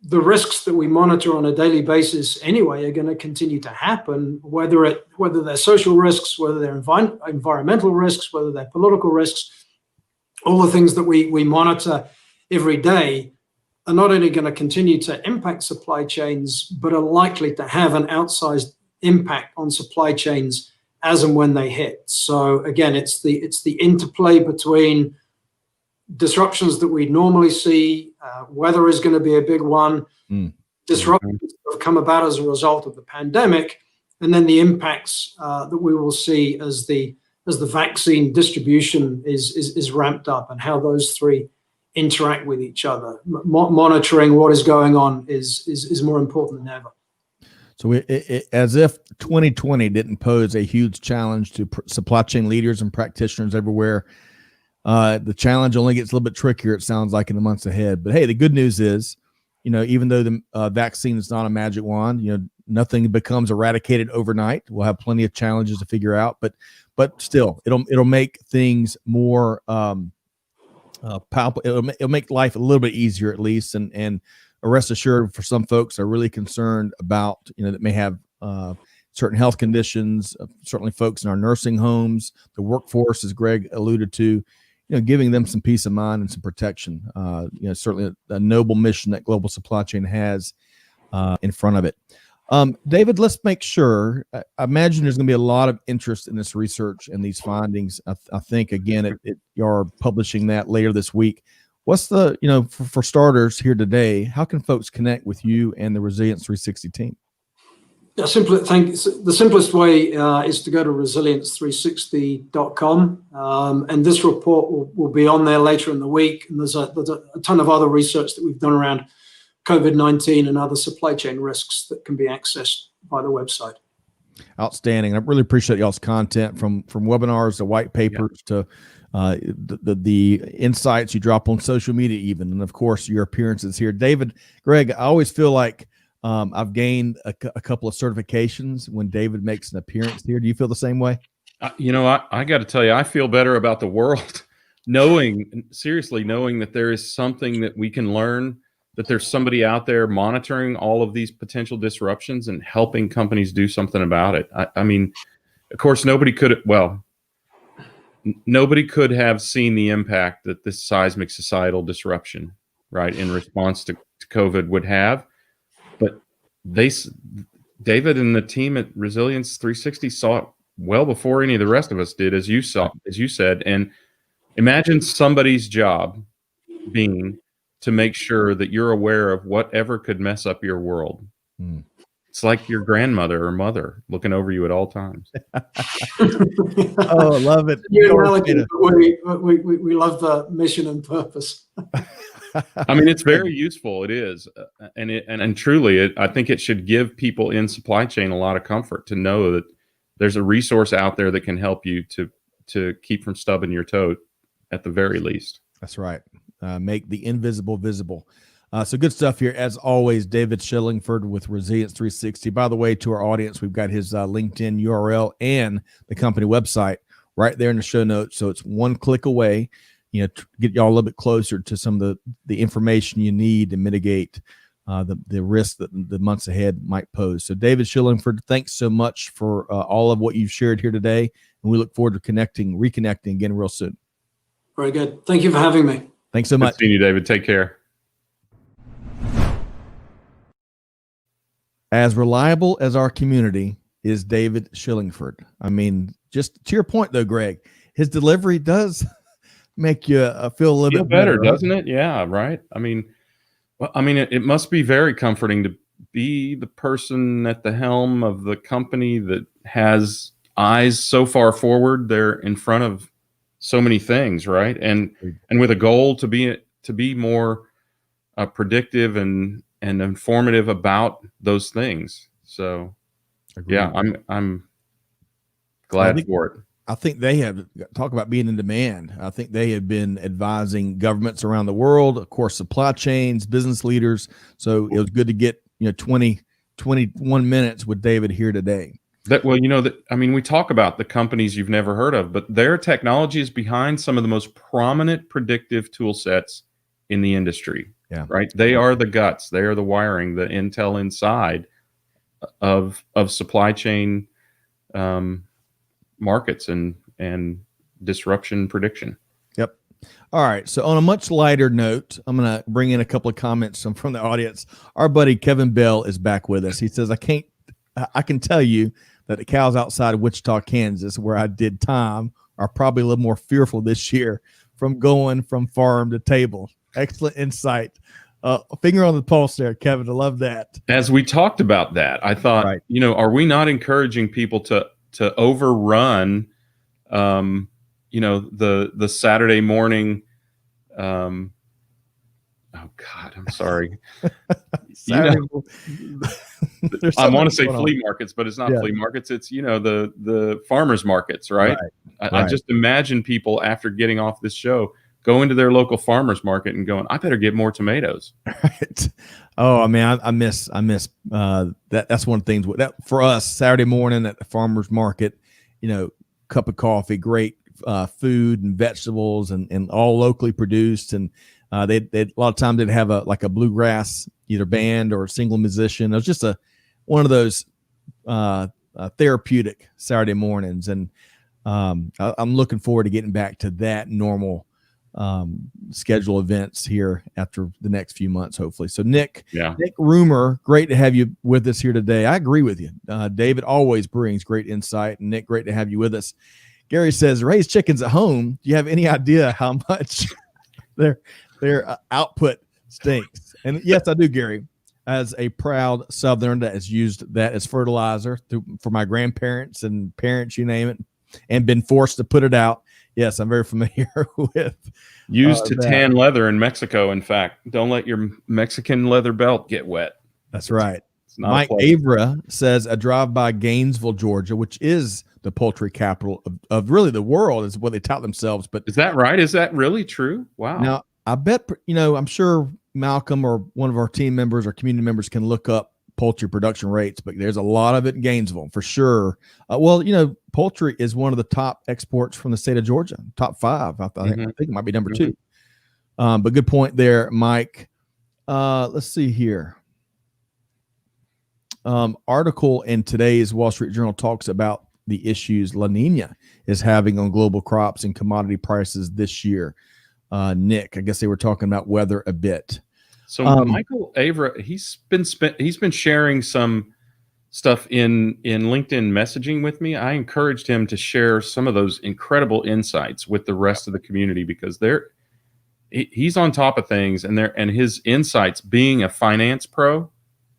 the risks that we monitor on a daily basis anyway are going to continue to happen, whether they're social risks, whether they're environmental risks, whether they're political risks. All the things that we monitor every day are not only going to continue to impact supply chains, but are likely to have an outsized impact on supply chains as and when they hit. So again, it's the interplay between disruptions that we normally see. Weather is going to be a big one. Disruptions that have come about as a result of the pandemic, and then the impacts that we will see as the vaccine distribution is ramped up, and how those three interact with each other. Monitoring what is going on is more important than ever. So as if 2020 didn't pose a huge challenge to supply chain leaders and practitioners everywhere, the challenge only gets a little bit trickier, it sounds like, in the months ahead. But hey, the good news is, even though the vaccine is not a magic wand, nothing becomes eradicated overnight. We'll have plenty of challenges to figure out, but still, it'll make things more palpable. It'll make life a little bit easier, at least. And rest assured, for some folks are really concerned about, that may have certain health conditions, certainly folks in our nursing homes, the workforce, as Greg alluded to, giving them some peace of mind and some protection. Certainly a noble mission that global supply chain has in front of it. David, let's make sure. I imagine there's going to be a lot of interest in this research and these findings. I think, again, you're publishing that later this week. What's the, for starters here today, how can folks connect with you and the Resilience360 team? Yeah, the simplest way is to go to resilience360.com, and this report will be on there later in the week. And there's a ton of other research that we've done around COVID-19 and other supply chain risks that can be accessed by the website. Outstanding. I really appreciate y'all's content, from webinars to white papers to the insights you drop on social media, even, and of course your appearances here. David, Greg, I always feel like I've gained a couple of certifications when David makes an appearance here. Do you feel the same way? I got to tell you, I feel better about the world knowing that there is something that we can learn, that there's somebody out there monitoring all of these potential disruptions and helping companies do something about it. I mean, of course, nobody could have seen the impact that this seismic societal disruption, right, in response to COVID would have. But David and the team at Resilience360 saw it well before any of the rest of us did, as you said. And imagine somebody's job being to make sure that you're aware of whatever could mess up your world. It's like your grandmother or mother looking over you at all times. Oh, love it. We love the mission and purpose. I mean, it's very useful. It is. And truly, I think it should give people in supply chain a lot of comfort to know that there's a resource out there that can help you to keep from stubbing your toe at the very least. That's right. Make the invisible visible. So good stuff here. As always, David Shillingford with Resilience360. By the way, to our audience, we've got his LinkedIn URL and the company website right there in the show notes. So it's one click away, to get y'all a little bit closer to some of the information you need to mitigate the risk that the months ahead might pose. So David Shillingford, thanks so much for all of what you've shared here today. And we look forward to reconnecting again real soon. Very good. Thank you for having me. Thanks so much. Good seeing you, David. Take care. As reliable as our community is David Shillingford. I mean, just to your point though, Greg, his delivery does make you feel a little Feel bit better, better, doesn't it? Yeah, right. I mean, it must be very comforting to be the person at the helm of the company that has eyes so far forward. They're in front of so many things, right? And with a goal to be more predictive and informative about those things. So Agreed. yeah, I'm glad for it. I think they have talk about being in demand. I think they have been advising governments around the world, of course, supply chains, business leaders. So it was good to get 21 minutes with David here today. We talk about the companies you've never heard of, but their technology is behind some of the most prominent predictive tool sets in the industry. Yeah. Right. They are the guts. They are the wiring, the intel inside of supply chain markets and disruption prediction. Yep. All right. So on a much lighter note, I'm going to bring in a couple of comments from the audience. Our buddy Kevin Bell is back with us. He says, I can tell you that the cows outside of Wichita, Kansas, where I did time, are probably a little more fearful this year from going from farm to table. Excellent insight. Finger on the pulse there, Kevin. I love that. As we talked about that, I thought, right. Are we not encouraging people to overrun, the Saturday morning? Oh God, I'm sorry. I want to say flea markets, but it's not flea markets. It's the farmers markets, right? I just imagine people after getting off this show go into their local farmers market and going, I better get more tomatoes. Right. Oh, I mean, I miss that. That's one of the things that for us Saturday morning at the farmers market, cup of coffee, great food and vegetables and all locally produced. And they a lot of times they'd have a bluegrass, either band or a single musician. It was just one of those therapeutic Saturday mornings. And I'm looking forward to getting back to that normal schedule events here after the next few months, hopefully. So Nick Rumor, great to have you with us here today. I agree with you. David always brings great insight, and Nick, great to have you with us. Gary says, raise chickens at home. Do you have any idea how much their output stinks? And yes, I do, Gary. As a proud Southerner that has used that as fertilizer for my grandparents and parents, you name it, and been forced to put it out. Yes, I'm very familiar with used to tan leather in Mexico. In fact, don't let your Mexican leather belt get wet. That's right. Mike Avra says a drive by Gainesville, Georgia, which is the poultry capital of really the world, is what they tout themselves. But is that right? Is that really true? Wow. Now, I bet, I'm sure Malcolm or one of our team members or community members can look up poultry production rates, but there's a lot of it in Gainesville for sure. Poultry is one of the top exports from the state of Georgia, top 5. I think it might be number 2. But good point there, Mike. Let's see here. Article in today's Wall Street Journal talks about the issues La Nina is having on global crops and commodity prices this year. Nick, I guess they were talking about weather a bit. So Michael Avra, he's been sharing some stuff in LinkedIn messaging with me. I encouraged him to share some of those incredible insights with the rest of the community because he's on top of things, and his insights, being a finance pro,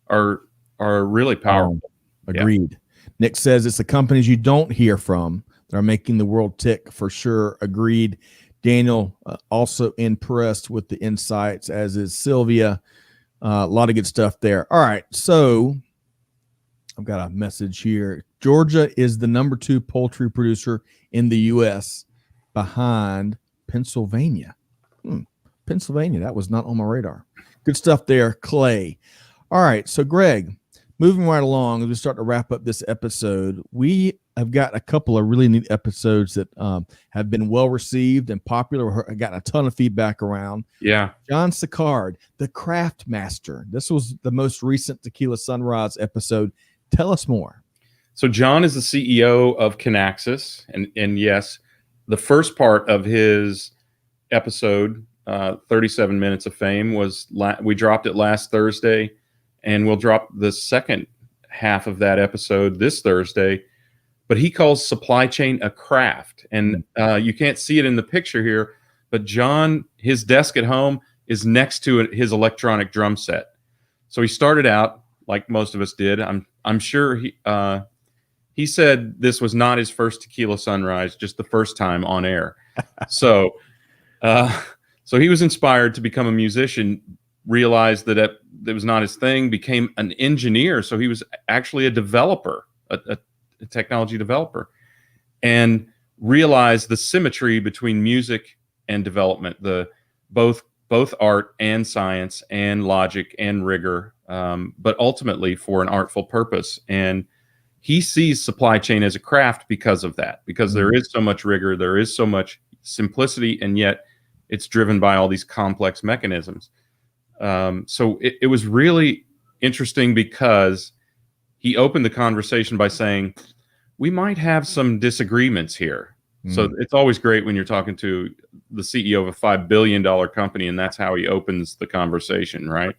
are really powerful. Agreed. Yeah. Nick says it's the companies you don't hear from that are making the world tick for sure. Agreed. Daniel, also impressed with the insights, as is Sylvia. A lot of good stuff there. All right, so I've got a message here. Georgia is the number 2 poultry producer in the U.S. behind Pennsylvania. Pennsylvania, that was not on my radar. Good stuff there, Clay. All right, so Greg, moving right along as we start to wrap up this episode, we have got a couple of really neat episodes that have been well received and popular. I've gotten a ton of feedback around. Yeah. John Sicard, the Craft Master. This was the most recent Tequila Sunrise episode. Tell us more. So John is the CEO of Kinaxis. And yes, the first part of his episode, 37 Minutes of Fame, we dropped it last Thursday, and we'll drop the second half of that episode this Thursday. But he calls supply chain a craft. And you can't see it in the picture here, but John, his desk at home is next to his electronic drum set. So he started out like most of us did. I'm sure he said this was not his first tequila sunrise, just the first time on air. So so he was inspired to become a musician, realized that it was not his thing, became an engineer. So he was actually a developer, a technology developer, and realized the symmetry between music and development, both art and science and logic and rigor, but ultimately for an artful purpose. And he sees supply chain as a craft because of that, because there is so much rigor, there is so much simplicity, and yet it's driven by all these complex mechanisms. So it was really interesting because he opened the conversation by saying, we might have some disagreements here. So it's always great when you're talking to the CEO of a $5 billion company, and that's how he opens the conversation, right?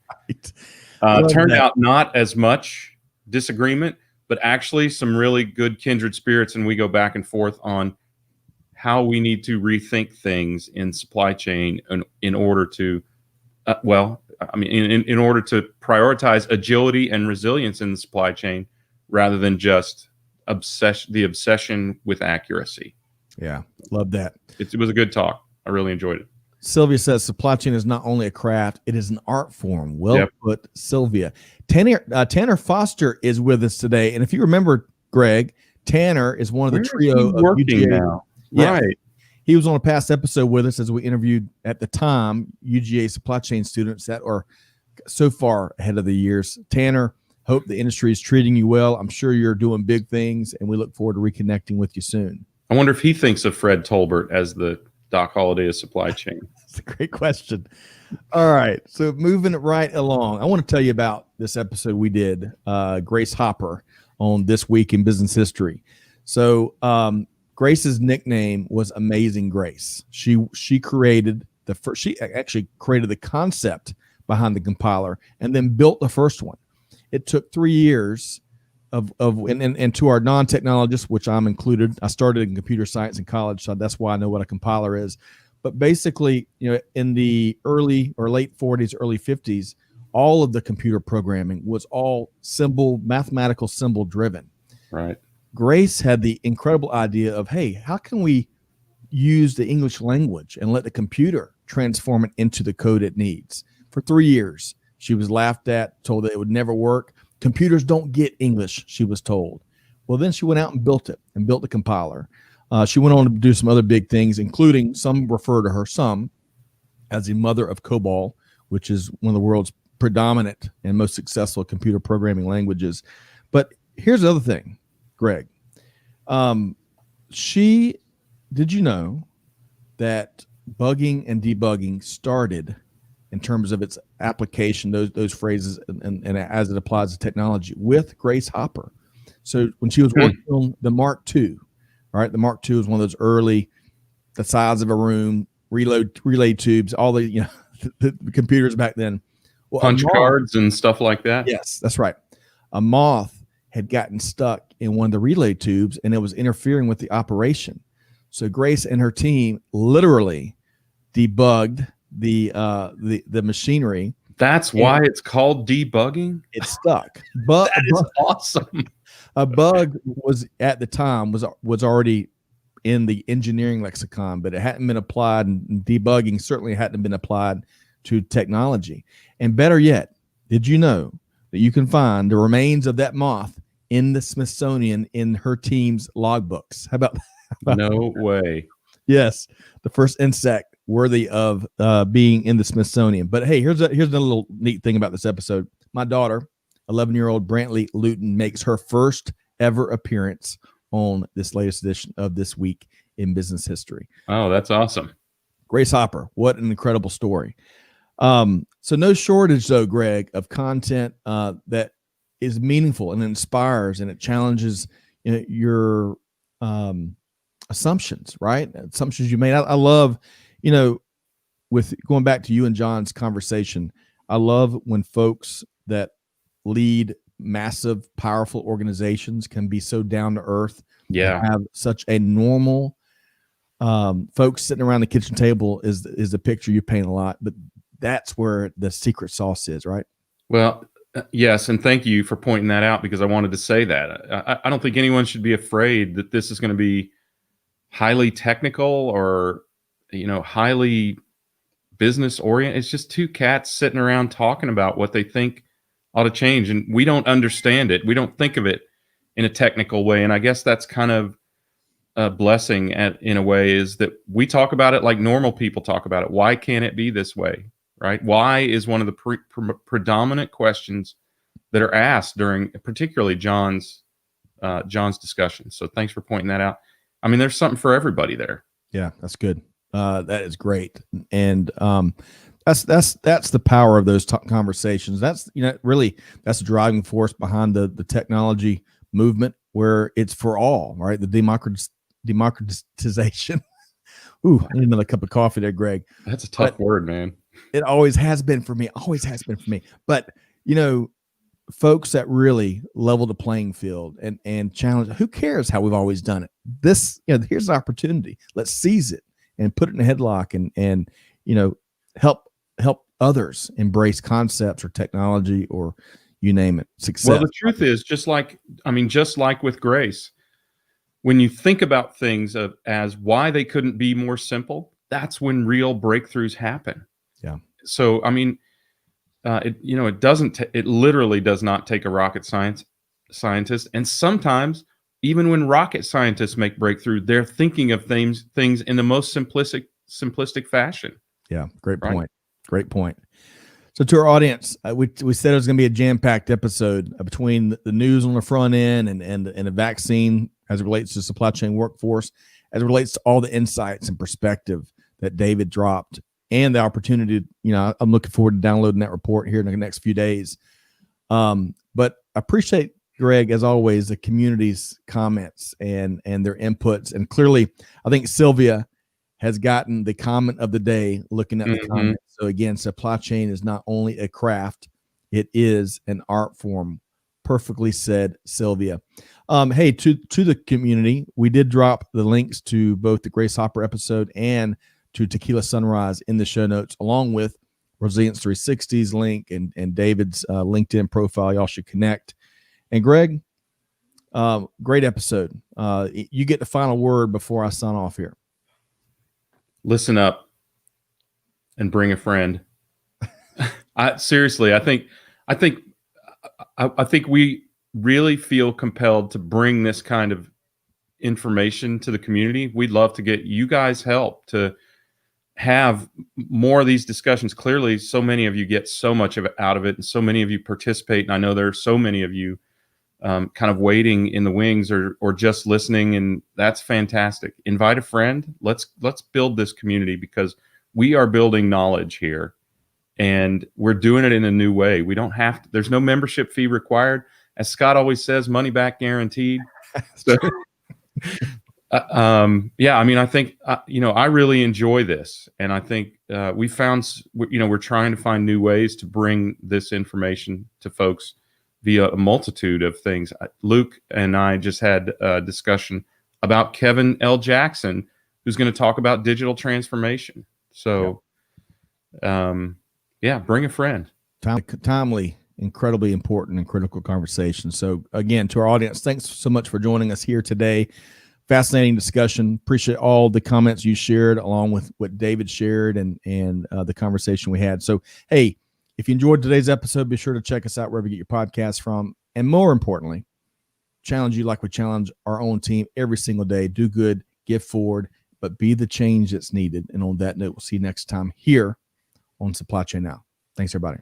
Turned out not as much disagreement, but actually some really good kindred spirits, and we go back and forth on how we need to rethink things in supply chain in order to, in order to prioritize agility and resilience in the supply chain rather than just the obsession with accuracy. Yeah, love that. It was a good talk. I really enjoyed it. Sylvia says supply chain is not only a craft, it is an art form. Well put, Sylvia. Tanner Foster is with us today. And if you remember, Greg, Tanner is one of the trio of UGA now. Yeah. Right. He was on a past episode with us as we interviewed at the time UGA supply chain students that are so far ahead of the years. Tanner, hope the industry is treating you well. I'm sure you're doing big things, and we look forward to reconnecting with you soon. I wonder if he thinks of Fred Tolbert as the Doc Holliday of supply chain. That's a great question. All right. So moving it right along, I want to tell you about this episode we did, Grace Hopper, on This Week in Business History. So Grace's nickname was Amazing Grace. She created she actually created the concept behind the compiler and then built the first one. It took 3 years and to our non-technologists, which I'm included, I started in computer science in college, so that's why I know what a compiler is. But basically, in the early or late 40s, early 50s, all of the computer programming was all mathematical symbol driven. Right. Grace had the incredible idea of, hey, how can we use the English language and let the computer transform it into the code it needs? For 3 years, she was laughed at, told that it would never work. Computers don't get English, she was told. Well, then she went out and built the compiler. She went on to do some other big things, including some refer to her as the mother of COBOL, which is one of the world's predominant and most successful computer programming languages. But here's the other thing, Greg. Did you know that bugging and debugging started in terms of its application, those phrases, and as it applies to technology, with Grace Hopper? So when she was working on the Mark II, right? The Mark II is one of those early, the size of a room, relay tubes, all the the computers back then. Well, punch cards and stuff like that. Yes, that's right. A moth had gotten stuck in one of the relay tubes, and it was interfering with the operation. So Grace and her team literally debugged the machinery. That's why it's called debugging. It's stuck. But that is awesome. A bug was at the time was already in the engineering lexicon, but it hadn't been applied, and debugging certainly hadn't been applied to technology. And better yet, did you know that you can find the remains of that moth in the Smithsonian in her team's logbooks? How about no way? Yes, the first insect worthy of being in the Smithsonian. But hey, here's a little neat thing about this episode. My daughter, 11-year-old Brantley Luton, makes her first ever appearance on this latest edition of This Week in Business History. Oh, that's awesome. Grace Hopper, what an incredible story. So no shortage, though, Greg, of content that is meaningful and inspires, and it challenges your assumptions, right? Assumptions you made. I love, with going back to you and John's conversation, I love when folks that lead massive, powerful organizations can be so down to earth. Yeah. Have such a normal folks sitting around the kitchen table is a picture you paint a lot, but that's where the secret sauce is, right? Well, yes, and thank you for pointing that out, because I wanted to say that. I don't think anyone should be afraid that this is going to be highly technical or, highly business oriented. It's just two cats sitting around talking about what they think ought to change, and we don't understand it. We don't think of it in a technical way, and I guess that's kind of a blessing in a way, is that we talk about it like normal people talk about it. Why can't it be this way? Right? Why is one of the predominant questions that are asked during particularly John's discussion. So thanks for pointing that out. I mean, there's something for everybody there. Yeah, that's good. That is great. And that's the power of those conversations. That's, really that's the driving force behind the technology movement, where it's for all, right? The democratization. Ooh, I need another cup of coffee there, Greg. That's a tough word, man. It always has been for me. But, folks that really level the playing field and challenge, who cares how we've always done it? This, here's an opportunity. Let's seize it and put it in a headlock and help others embrace concepts or technology or you name it, success. Well, the truth is, just like with grace, when you think about things as why they couldn't be more simple, that's when real breakthroughs happen. Yeah. So, I mean, it literally does not take a rocket scientist. And sometimes even when rocket scientists make breakthrough, they're thinking of things in the most simplistic fashion. Yeah. Great point. Right? Great point. So to our audience, we said it was going to be a jam-packed episode between the news on the front end and the vaccine as it relates to supply chain workforce, as it relates to all the insights and perspective that David dropped, and the opportunity, I'm looking forward to downloading that report here in the next few days. But I appreciate, Greg, as always, the community's comments and their inputs. And clearly, I think Sylvia has gotten the comment of the day looking at the comments. So again, supply chain is not only a craft, it is an art form. Perfectly said, Sylvia. Hey, to the community, we did drop the links to both the Grace Hopper episode and to Tequila Sunrise in the show notes, along with Resilience360's link and David's LinkedIn profile. Y'all should connect. And Greg, great episode. You get the final word before I sign off here. Listen up and bring a friend. Seriously, I think we really feel compelled to bring this kind of information to the community. We'd love to get you guys help to have more of these discussions. Clearly, so many of you get so much out of it, and so many of you participate. And I know there are so many of you kind of waiting in the wings or just listening, and that's fantastic. Invite a friend. Let's build this community, because we are building knowledge here, and we're doing it in a new way. We don't have to, there's no membership fee required. As Scott always says, money back guaranteed. So, yeah, I mean, I think, I really enjoy this. And I think we found, we're trying to find new ways to bring this information to folks via a multitude of things. Luke and I just had a discussion about Kevin L. Jackson, who's going to talk about digital transformation. So, yeah, bring a friend. Timely, incredibly important and critical conversation. So again, to our audience, thanks so much for joining us here today. Fascinating discussion. Appreciate all the comments you shared, along with what David shared and the conversation we had. So, hey, if you enjoyed today's episode, be sure to check us out wherever you get your podcasts from. And more importantly, challenge you like we challenge our own team every single day. Do good, give forward, but be the change that's needed. And on that note, we'll see you next time here on Supply Chain Now. Thanks, everybody.